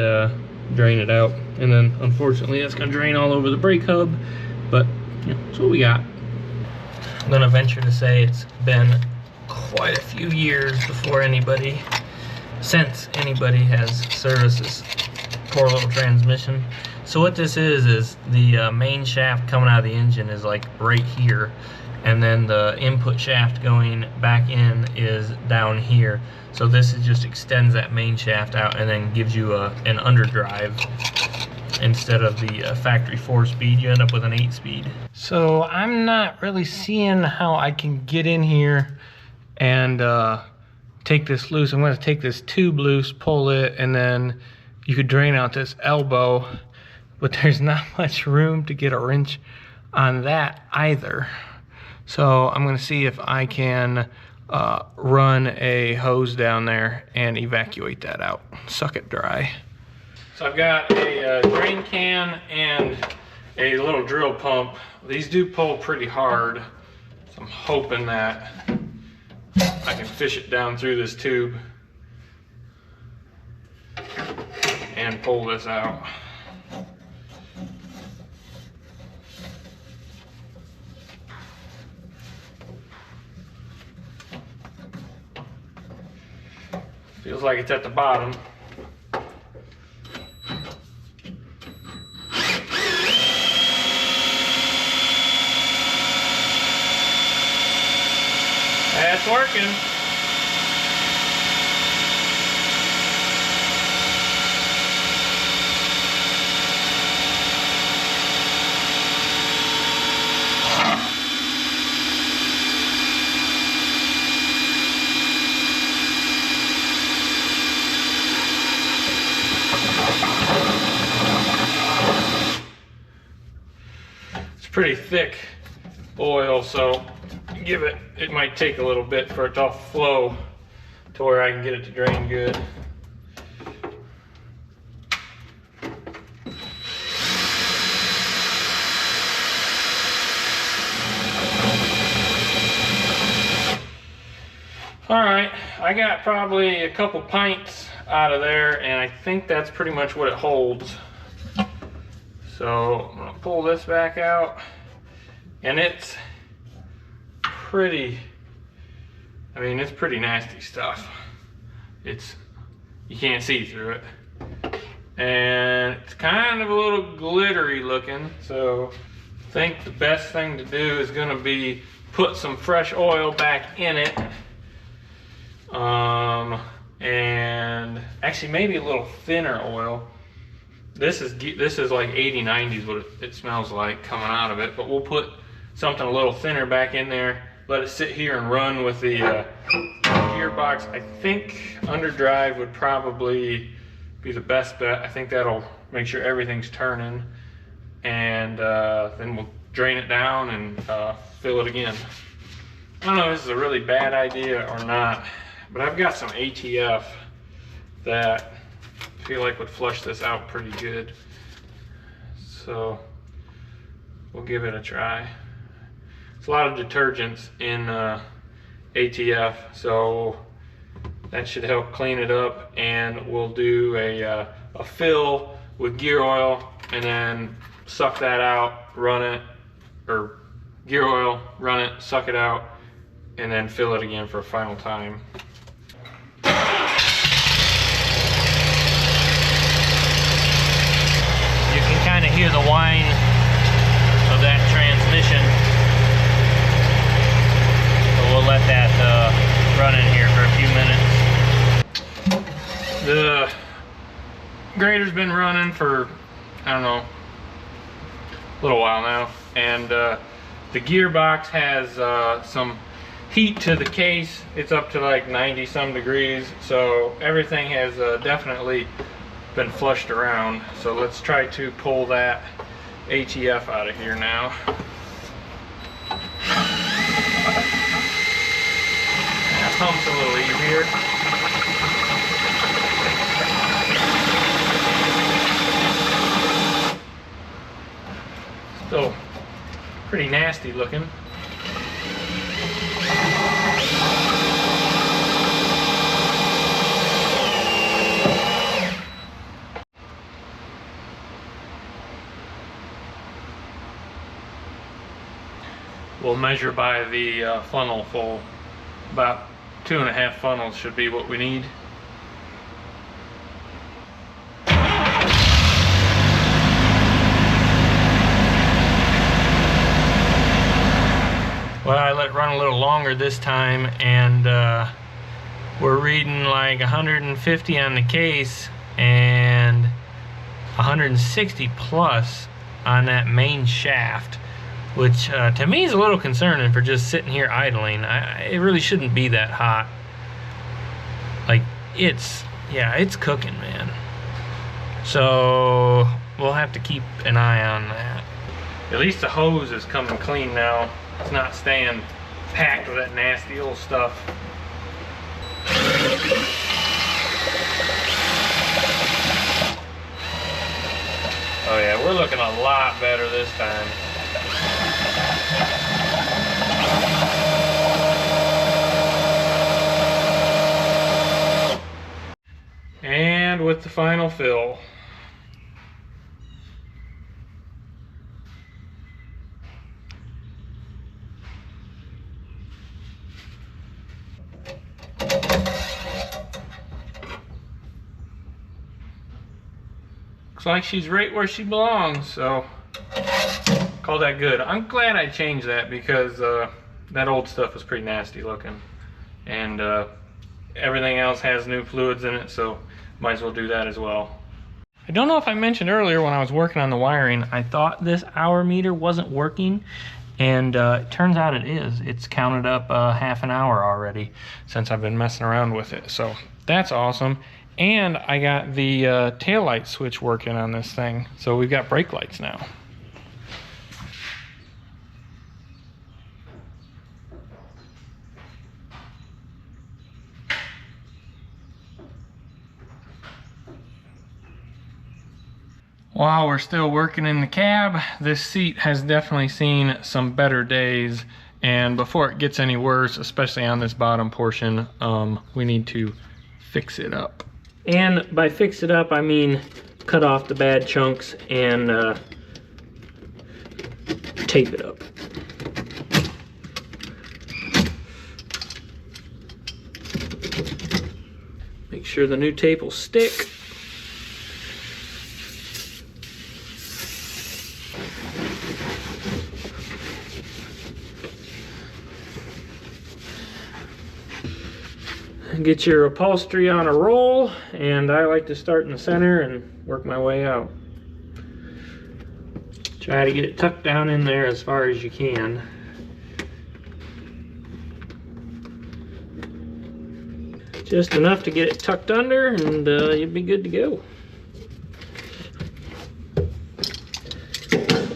drain it out. And then unfortunately that's gonna drain all over the brake hub, but yeah, that's what we got. I'm gonna venture to say it's been quite a few years before anybody has serviced this poor little transmission. So what this is the main shaft coming out of the engine is like right here, and then the input shaft going back in is down here. So this just extends that main shaft out and then gives you an underdrive. Instead of the factory 4-speed, you end up with an 8-speed. So I'm not really seeing how I can get in here and take this loose. I'm going to take this tube loose, pull it, and then you could drain out this elbow, but there's not much room to get a wrench on that either. So I'm gonna see if I can run a hose down there and evacuate that out, suck it dry. So I've got a drain can and a little drill pump. These do pull pretty hard, so I'm hoping that I can fish it down through this tube and pull this out. Feels like it's at the bottom. That's working. Pretty thick oil, so it might take a little bit for it to flow to where I can get it to drain good. All right, I got probably a couple pints out of there, and I think that's pretty much what it holds. So I'm gonna pull this back out, and it's pretty, I mean, it's pretty nasty stuff. You can't see through it. And it's kind of a little glittery looking, so I think the best thing to do is gonna be put some fresh oil back in it. And actually maybe a little thinner oil. This is like 80-90 is what it smells like coming out of it, but we'll put something a little thinner back in there, let it sit here and run with the gearbox. I think underdrive would probably be the best bet. I think that'll make sure everything's turning, and then we'll drain it down and fill it again. I don't know if this is a really bad idea or not, but I've got some ATF that I feel like would flush this out pretty good. So we'll give it a try. There's a lot of detergents in ATF, so that should help clean it up. And we'll do a fill with gear oil, and then suck that out, run it, or gear oil, run it, suck it out, and then fill it again for a final time. You can kind of hear the whine of that transmission. So we'll let that run in here for a few minutes. The grader's been running for, I don't know, a little while now. And the gearbox has some heat to the case. It's up to like 90 some degrees. So everything has definitely been flushed around. So let's try to pull that ATF out of here now. That pump's a little easier. Still pretty nasty looking. We'll measure by the funnel full. About 2.5 funnels should be what we need. Well, I let it run a little longer this time, and we're reading like 150 on the case and 160 plus on that main shaft, which to me is a little concerning for just sitting here idling. It really shouldn't be that hot. Like, yeah, it's cooking, man. So we'll have to keep an eye on that. At least the hose is coming clean now. It's not staying packed with that nasty old stuff. Oh yeah, we're looking a lot better this time. And with the final fill. Looks like she's right where she belongs, so call that good. I'm glad I changed that because that old stuff was pretty nasty looking. And everything else has new fluids in it, so might as well do that as well. I don't know if I mentioned earlier when I was working on the wiring, I thought this hour meter wasn't working, and it turns out it is. It's counted up half an hour already since I've been messing around with it, so that's awesome. And I got the taillight switch working on this thing, so we've got brake lights now. While we're still working in the cab, this seat has definitely seen some better days, and before it gets any worse, especially on this bottom portion, we need to fix it up. And by fix it up, I mean cut off the bad chunks and tape it up. Make sure the new tape will stick. Get your upholstery on a roll, and I like to start in the center and work my way out. Try to get it tucked down in there as far as you can. Just enough to get it tucked under, and you'll be good to go.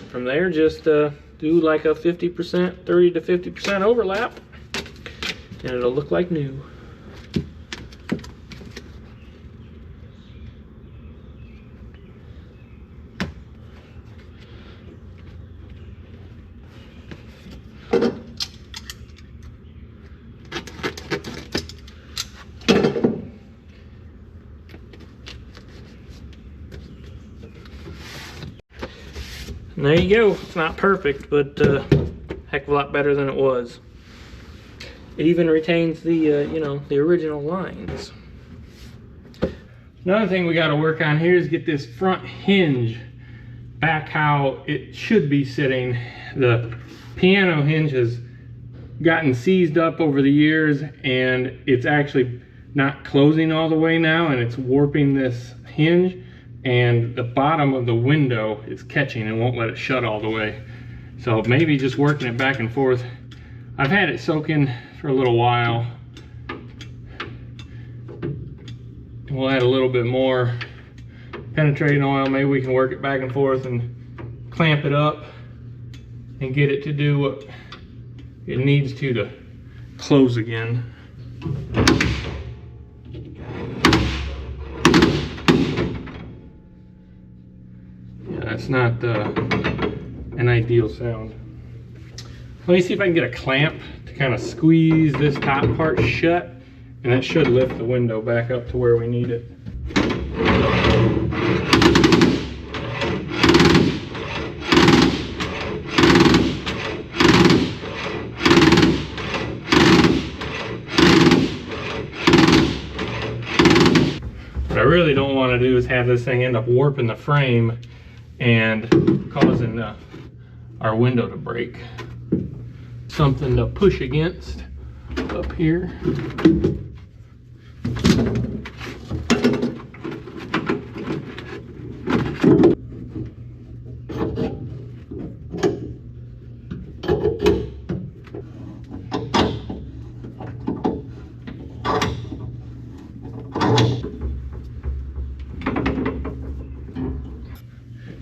From there, just do like a 50%, 30 to 50% overlap, and it'll look like new. And there you go. It's not perfect, but heck of a lot better than it was. It even retains the you know, the original lines. Another thing we got to work on here is get this front hinge back how it should be sitting. The piano hinge has gotten seized up over the years, and it's actually not closing all the way now, and it's warping this hinge, and the bottom of the window is catching and won't let it shut all the way. So maybe just working it back and forth. I've had it soaking for a little while. We'll add a little bit more penetrating oil. Maybe we can work it back and forth and clamp it up and get it to do what it needs to close again. That's not an ideal sound. Let me see if I can get a clamp to kind of squeeze this top part shut, and that should lift the window back up to where we need it. What I really don't want to do is have this thing end up warping the frame and causing our window to break. Something to push against up here.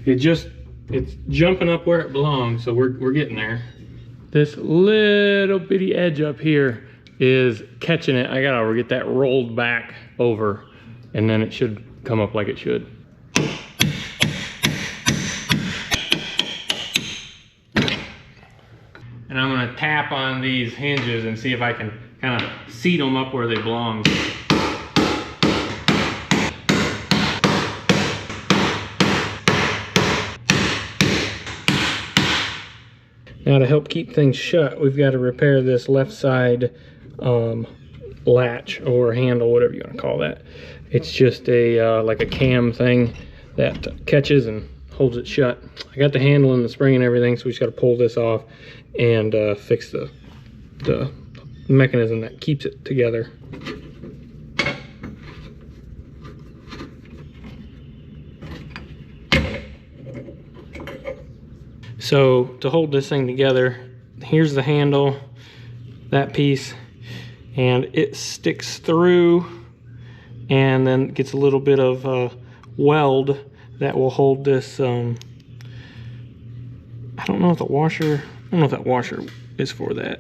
it's jumping up where it belongs, so we're getting there. This little bitty edge up here is catching it. I gotta get that rolled back over, and then it should come up like it should. And I'm gonna tap on these hinges and see if I can kind of seat them up where they belong. Now, to help keep things shut, we've got to repair this left side latch or handle, whatever you want to call that. It's just a like a cam thing that catches and holds it shut. I got the handle and the spring and everything, so we just got to pull this off and fix the mechanism that keeps it together. So to hold this thing together, here's the handle, that piece, and it sticks through and then gets a little bit of weld that will hold this. I don't know if the washer, I don't know if that washer is for that,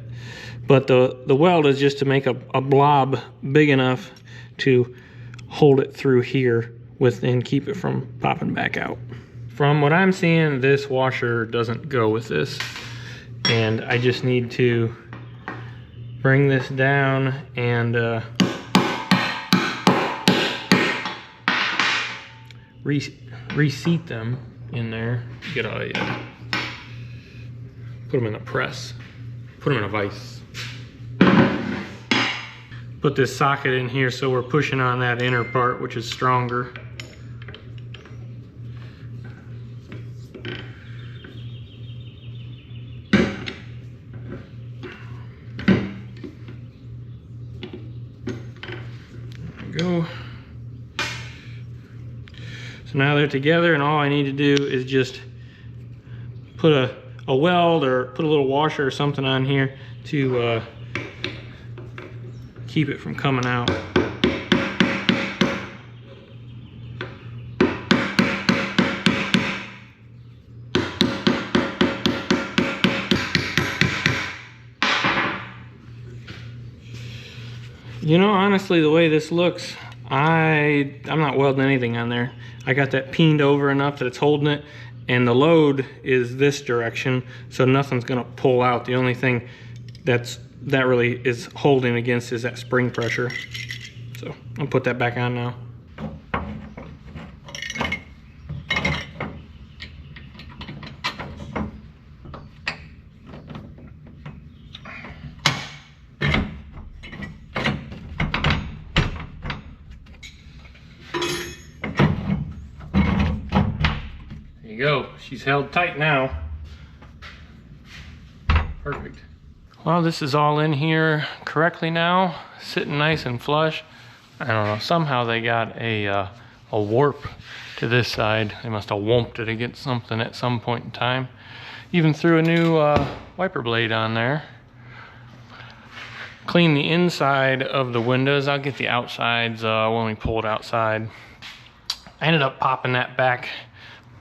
but the weld is just to make a blob big enough to hold it through here and keep it from popping back out. From what I'm seeing, this washer doesn't go with this, and I just need to bring this down and reseat them in there. Get a put them in a press, put them in a vise. Put this socket in here so we're pushing on that inner part, which is stronger. Go. So now they're together, and all I need to do is just put a weld or put a little washer or something on here to keep it from coming out. You know, honestly, the way this looks, I'm not welding anything on there. I got that peened over enough that it's holding it, and the load is this direction, so nothing's gonna pull out. The only thing that really is holding against is that spring pressure. So I'll put that back on now. There you go. She's held tight now. Perfect. Well, this is all in here correctly now, sitting nice and flush. I don't know, somehow they got a warp to this side. They must have womped it against something at some point in time. Even threw a new wiper blade on there. Clean the inside of the windows. I'll get the outsides when we pull it outside. I ended up popping that back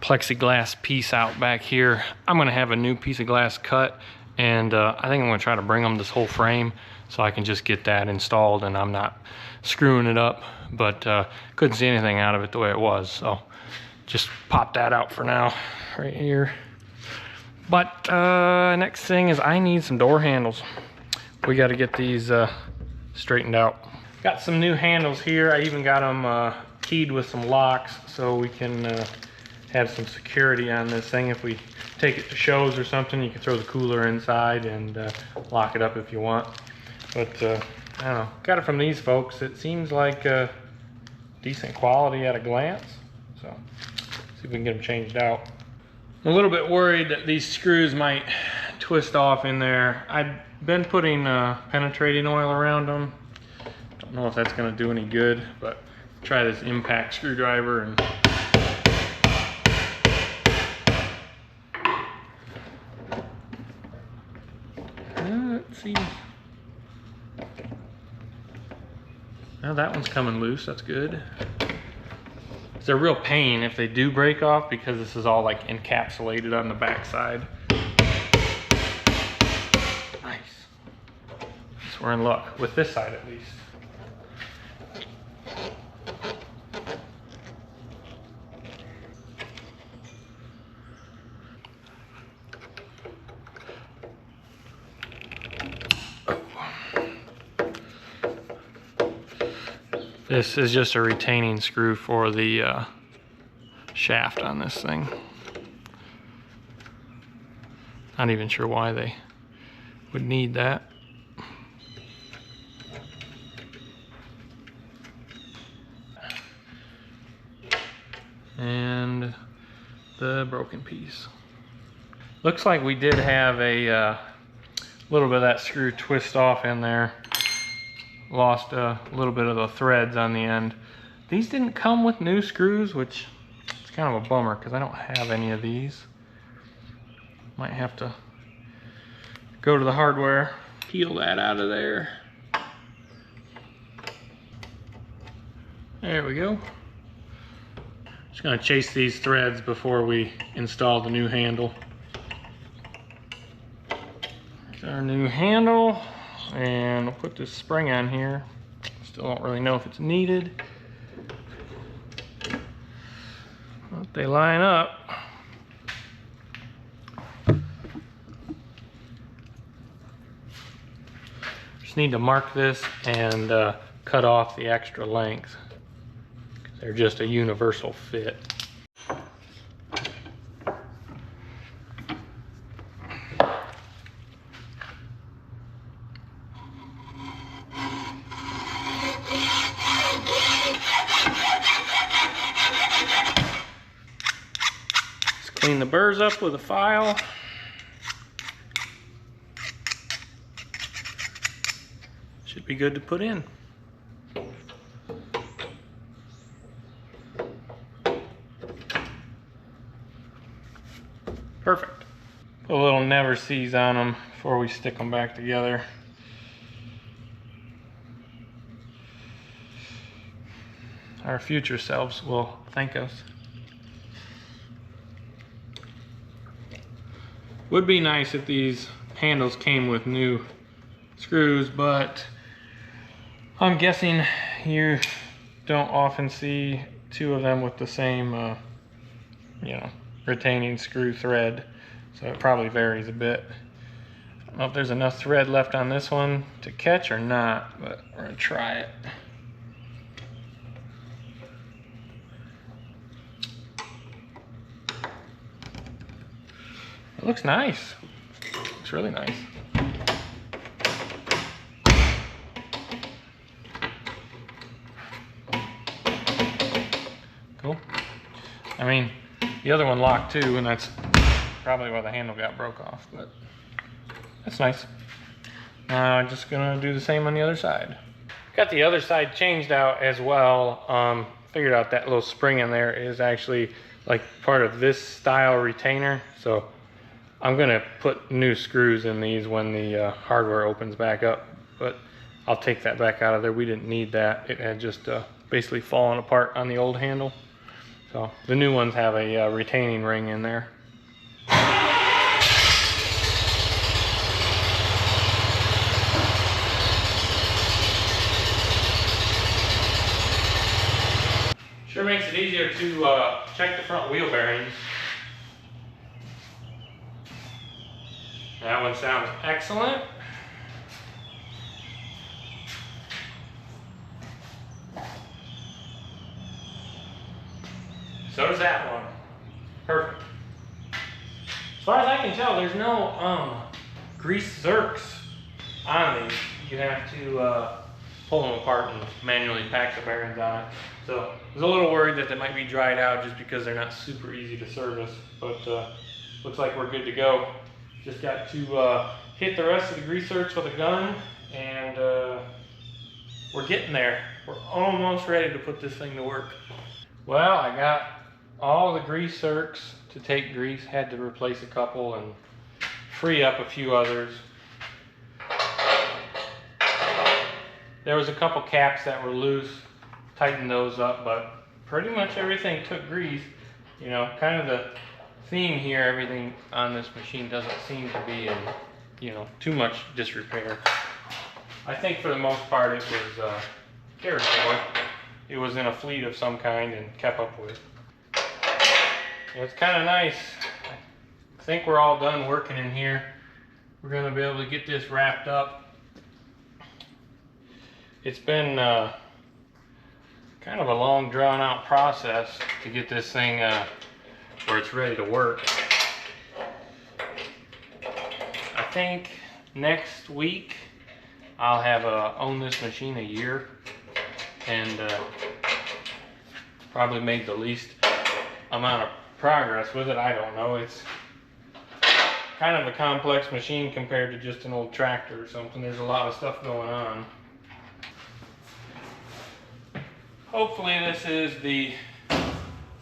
plexiglass piece out back here. I'm gonna have a new piece of glass cut, and I think I'm gonna try to bring them this whole frame so I can just get that installed and I'm not screwing it up, but couldn't see anything out of it the way it was, so just pop that out for now right here. But next thing is I need some door handles. We got to get these straightened out. Got some new handles here. I even got them keyed with some locks so we can have some security on this thing. If we take it to shows or something, you can throw the cooler inside and lock it up if you want. But I don't know, got it from these folks. It seems like decent quality at a glance. So see if we can get them changed out. I'm a little bit worried that these screws might twist off in there. I've been putting penetrating oil around them. Don't know if that's gonna do any good, but try this impact screwdriver and let's see. Now that one's coming loose, that's good. It's a real pain if they do break off because this is all like encapsulated on the back side. Nice. So we're in luck with this side at least. This is just a retaining screw for the shaft on this thing. Not even sure why they would need that. And the broken piece. Looks like we did have a little bit of that screw twist off in there. Lost a little bit of the threads on the end. These didn't come with new screws, which is kind of a bummer because I don't have any of these. Might have to go to the hardware, peel that out of there. There we go. Just gonna chase these threads before we install the new handle. There's our new handle. And we'll put this spring on here. Still don't really know if it's needed. But they line up. Just need to mark this and cut off the extra length. They're just a universal fit. Clean the burrs up with a file. Should be good to put in. Perfect. Put a little never sees on them before we stick them back together. Our future selves will thank us. Would be nice if these handles came with new screws, but I'm guessing you don't often see two of them with the same, retaining screw thread. So it probably varies a bit. I don't know if there's enough thread left on this one to catch or not, but we're gonna try it. It looks nice. Looks really nice. Cool. I mean, the other one locked too, and that's probably why the handle got broke off, but that's nice. Now I'm just gonna do the same on the other side. Got the other side changed out as well. Figured out that little spring in there is actually like part of this style retainer. So I'm gonna put new screws in these when the hardware opens back up, but I'll take that back out of there. We didn't need that. It had just basically fallen apart on the old handle. So the new ones have a retaining ring in there. Sure makes it easier to check the front wheel bearings. That one sounds excellent. So does that one. Perfect. As far as I can tell, there's no grease zerks on these. You have to pull them apart and manually pack the bearings on it. So I was a little worried that they might be dried out just because they're not super easy to service, but looks like we're good to go. Just got to hit the rest of the grease zerks with a gun, and we're getting there. We're almost ready to put this thing to work. Well, I got all the grease zerks to take grease, had to replace a couple and free up a few others. There was a couple caps that were loose, tightened those up, but pretty much everything took grease. You know, kind of the theme here, everything on this machine doesn't seem to be in, you know, too much disrepair. I think for the most part it was Carburetor. It was in a fleet of some kind and kept up with. It's kind of nice. I think we're all done working in here. We're going to be able to get this wrapped up. It's been kind of a long drawn out process to get this thing where it's ready to work. I think next week I'll have owned this machine a year and probably made the least amount of progress with it. I don't know. It's kind of a complex machine compared to just an old tractor or something. There's a lot of stuff going on. Hopefully this is the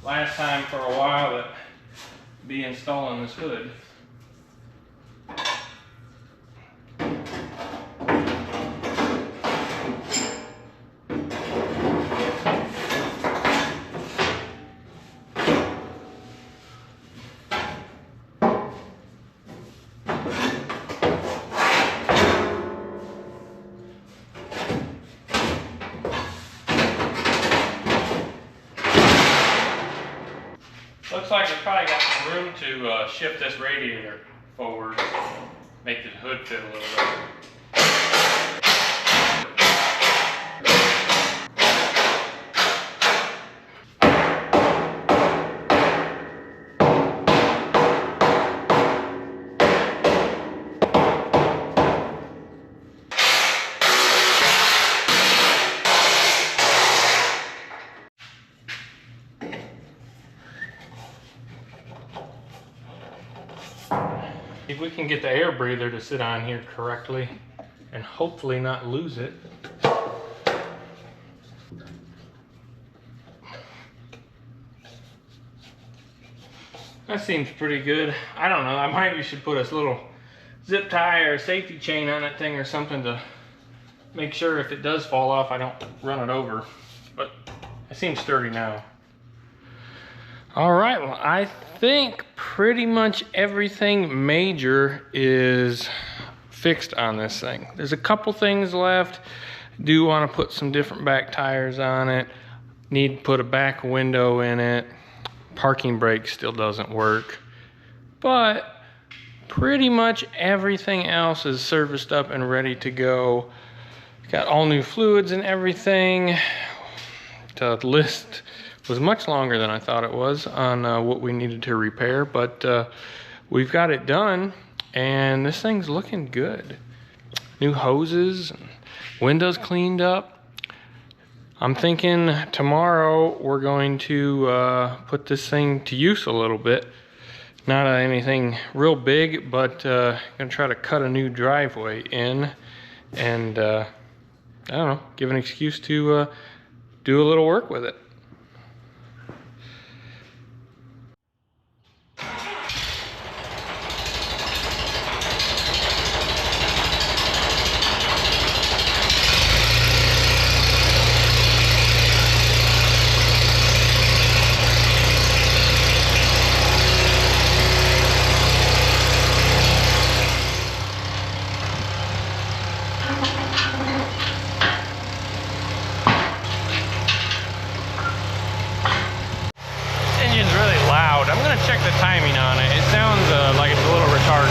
last time for a while that I'll be installing this hood. Looks like we probably got some room to shift this radiator forward, make the hood fit a little bit. If we can get the air breather to sit on here correctly and hopefully not lose it. That seems pretty good. I don't know, we should put a little zip tie or safety chain on that thing or something to make sure if it does fall off I don't run it over. But it seems sturdy now. All right, well, I think pretty much everything major is fixed on this thing. There's a couple things left. Do want to put some different back tires on it. Need to put a back window in it. Parking brake still doesn't work. But pretty much everything else is serviced up and ready to go. Got all new fluids and everything. The list was much longer than I thought it was on what we needed to repair, but we've got it done and this thing's looking good. New hoses, and windows cleaned up. I'm thinking tomorrow we're going to put this thing to use a little bit. Not anything real big, but gonna try to cut a new driveway in and I don't know, give an excuse to do a little work with it. Check the timing on it. It sounds like it's a little retarded.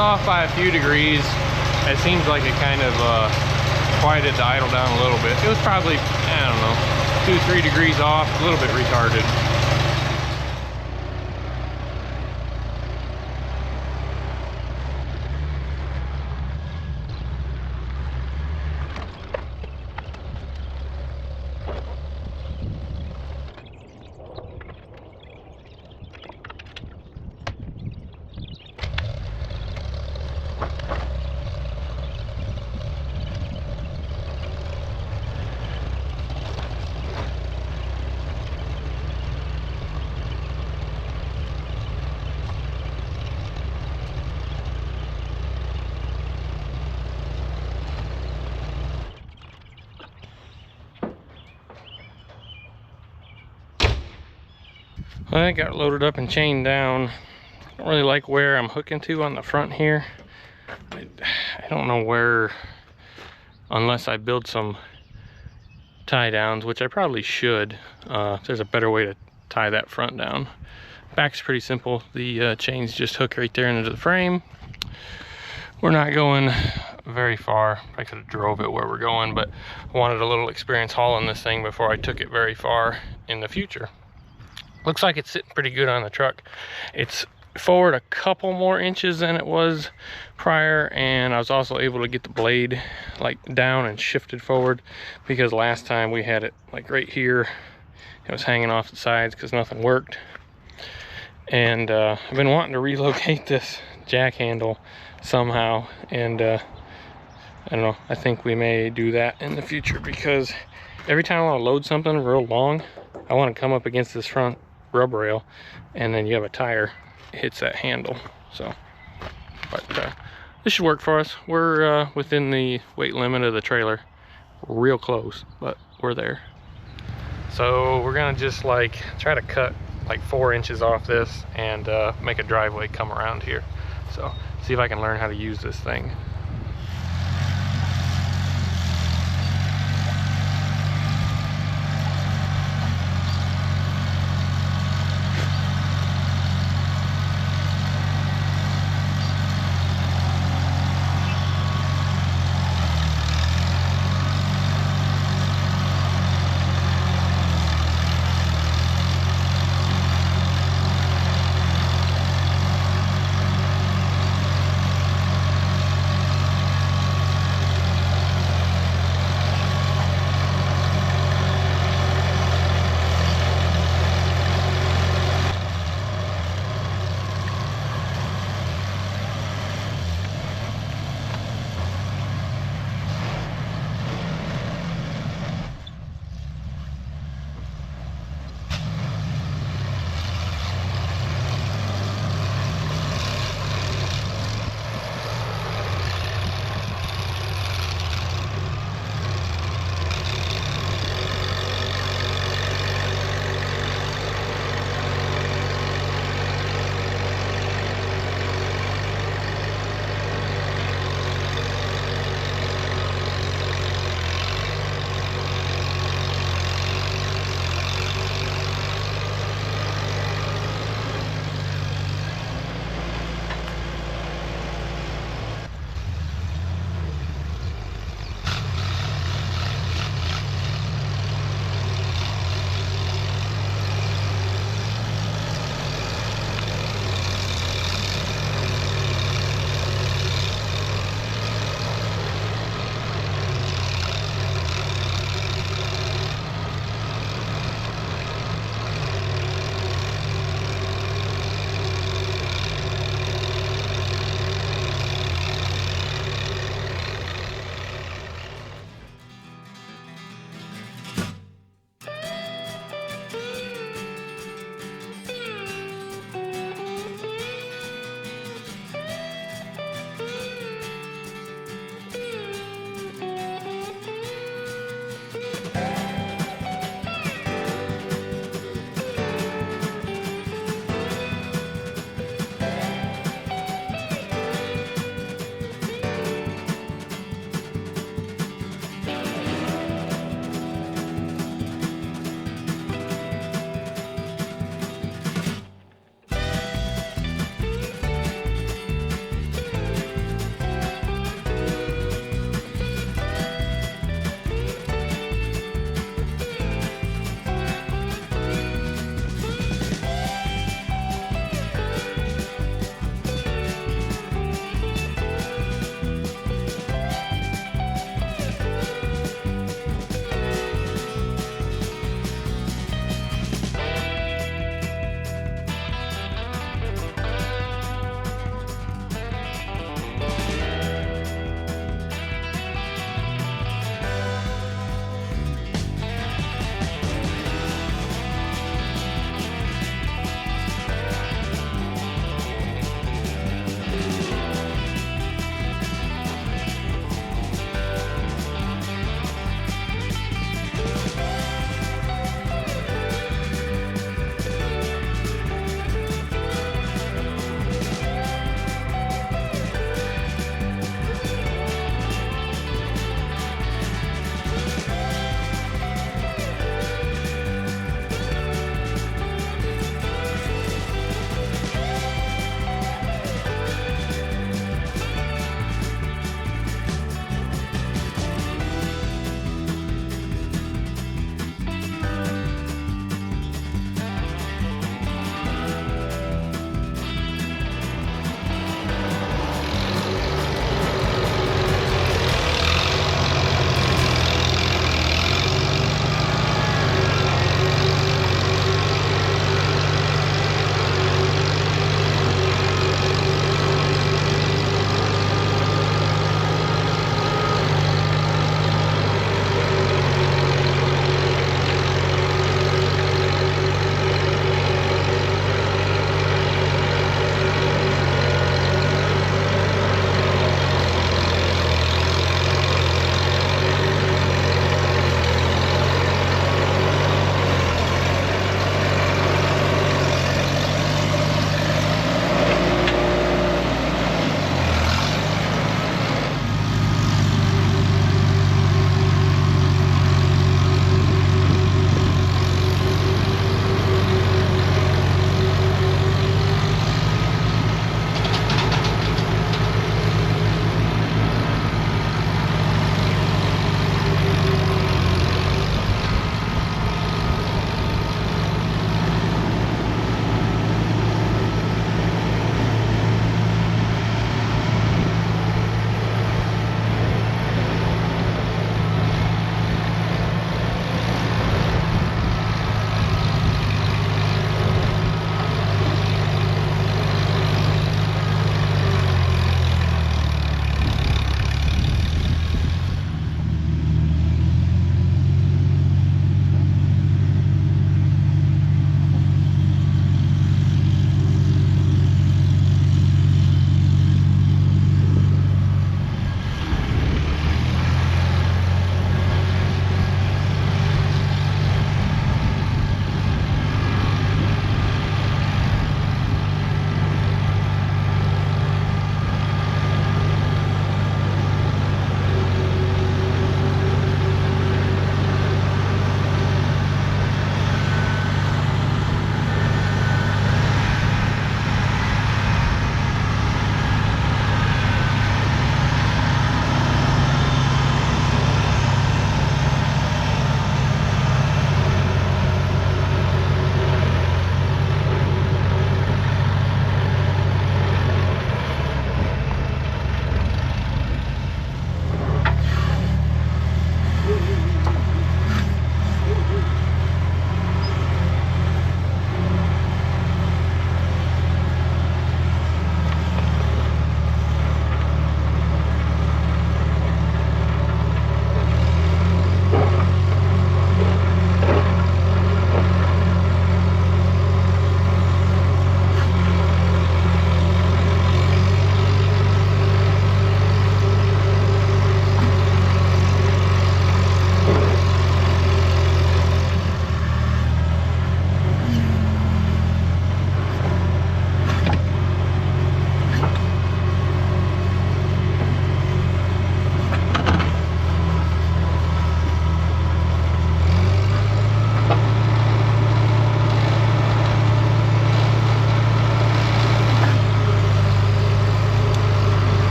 off by a few degrees. It seems like it kind of quieted the idle down a little bit. It was probably, I don't know, 2-3 degrees off, a little bit retarded. I got loaded up and chained down. I don't really like where I'm hooking to on the front here. I don't know where, unless I build some tie downs, which I probably should. If there's a better way to tie that front down. Back's pretty simple. The chains just hook right there into the frame. We're not going very far. I could have drove it where we're going, but I wanted a little experience hauling this thing before I took it very far in the future. Looks like it's sitting pretty good on the truck. It's forward a couple more inches than it was prior, and I was also able to get the blade like down and shifted forward, because last time we had it like right here. It was hanging off the sides because nothing worked. And I've been wanting to relocate this jack handle somehow, and I don't know, I think we may do that in the future, because every time I want to load something real long, I want to come up against this front rub rail, and then you have a tire hits that handle. So, but this should work for us. We're within the weight limit of the trailer, real close, but we're there. So we're gonna just like try to cut like 4 inches off this and make a driveway come around here. So see if I can learn how to use this thing.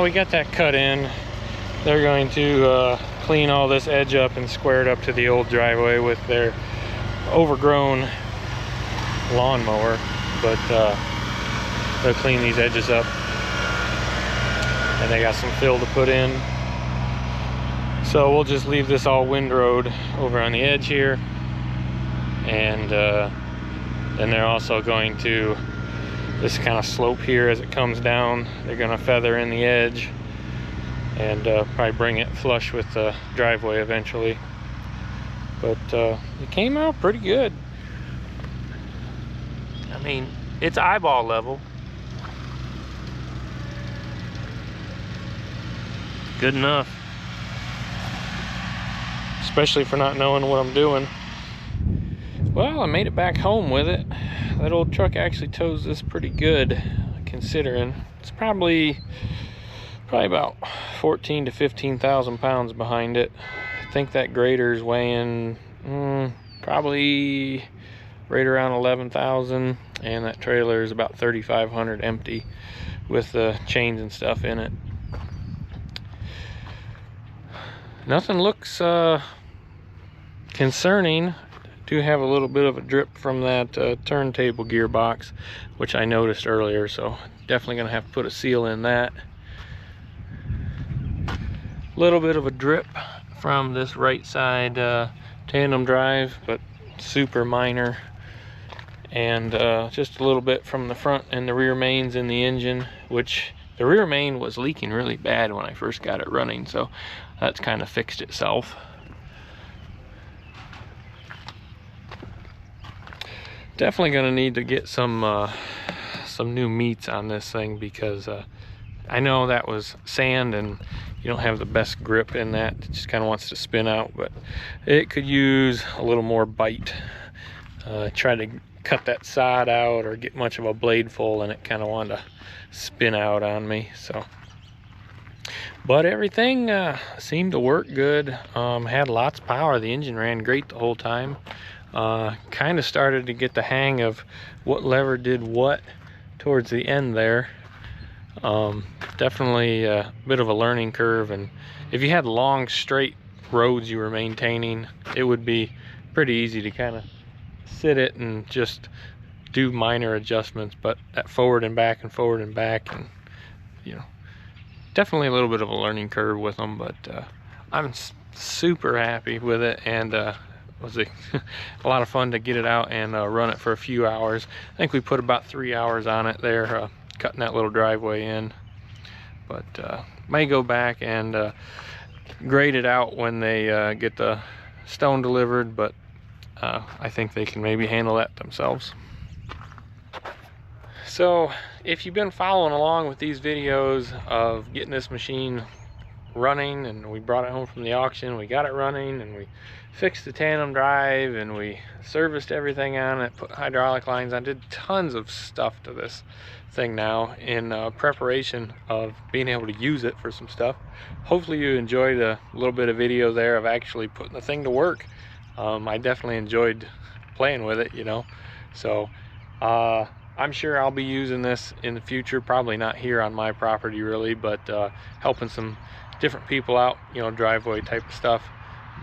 Well, we got that cut in. They're going to clean all this edge up and square it up to the old driveway with their overgrown lawnmower, but they'll clean these edges up, and they got some fill to put in. So we'll just leave this all windrowed over on the edge here, and then they're also going to, this kind of slope here as it comes down, they're going to feather in the edge and probably bring it flush with the driveway eventually. But it came out pretty good. I mean, it's eyeball level. Good enough. Especially for not knowing what I'm doing. Well, I made it back home with it. That old truck actually tows this pretty good, considering it's probably about 14 to 15,000 pounds behind it. I think that grader's weighing probably right around 11,000, and that trailer is about 3,500 empty with the chains and stuff in it. Nothing looks concerning. Do have a little bit of a drip from that turntable gearbox, which I noticed earlier, so definitely gonna have to put a seal in that. Little bit of a drip from this right side tandem drive, but super minor, and just a little bit from the front and the rear mains in the engine, which the rear main was leaking really bad when I first got it running, so that's kind of fixed itself. Definitely gonna need to get some new meats on this thing, because I know that was sand and you don't have the best grip in that. It just kind of wants to spin out, but it could use a little more bite. Try to cut that side out or get much of a blade full, and it kind of wanted to spin out on me. So, but everything seemed to work good. Had lots of power. The engine ran great the whole time. Kind of started to get the hang of what lever did what towards the end there. Definitely a bit of a learning curve, and if you had long straight roads you were maintaining, it would be pretty easy to kind of sit it and just do minor adjustments. But that forward and back and forward and back, and you know, definitely a little bit of a learning curve with them. But I'm super happy with it, and it was a lot of fun to get it out and run it for a few hours. I think we put about 3 hours on it there, cutting that little driveway in. But may go back and grade it out when they get the stone delivered, but I think they can maybe handle that themselves. So if you've been following along with these videos of getting this machine running, and we brought it home from the auction, we got it running, and we fixed the tandem drive, and we serviced everything on it, put hydraulic lines on, did tons of stuff to this thing now in preparation of being able to use it for some stuff. Hopefully you enjoyed a little bit of video there of actually putting the thing to work. I definitely enjoyed playing with it, you know. So I'm sure I'll be using this in the future, probably not here on my property really, but helping some different people out, you know, driveway type of stuff.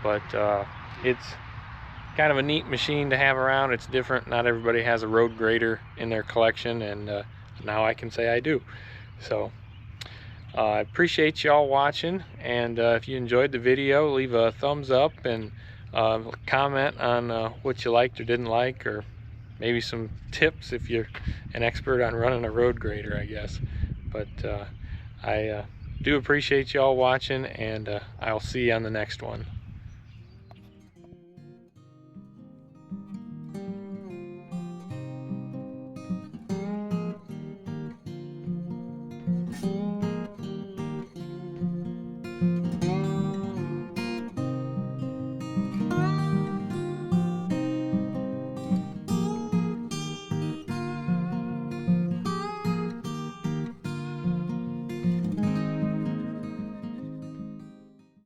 But it's kind of a neat machine to have around. It's different. Not everybody has a road grader in their collection, and now I can say I do. So I appreciate y'all watching, and if you enjoyed the video, leave a thumbs up and comment on what you liked or didn't like, or maybe some tips if you're an expert on running a road grader, I guess. But I do appreciate y'all watching, and I'll see you on the next one.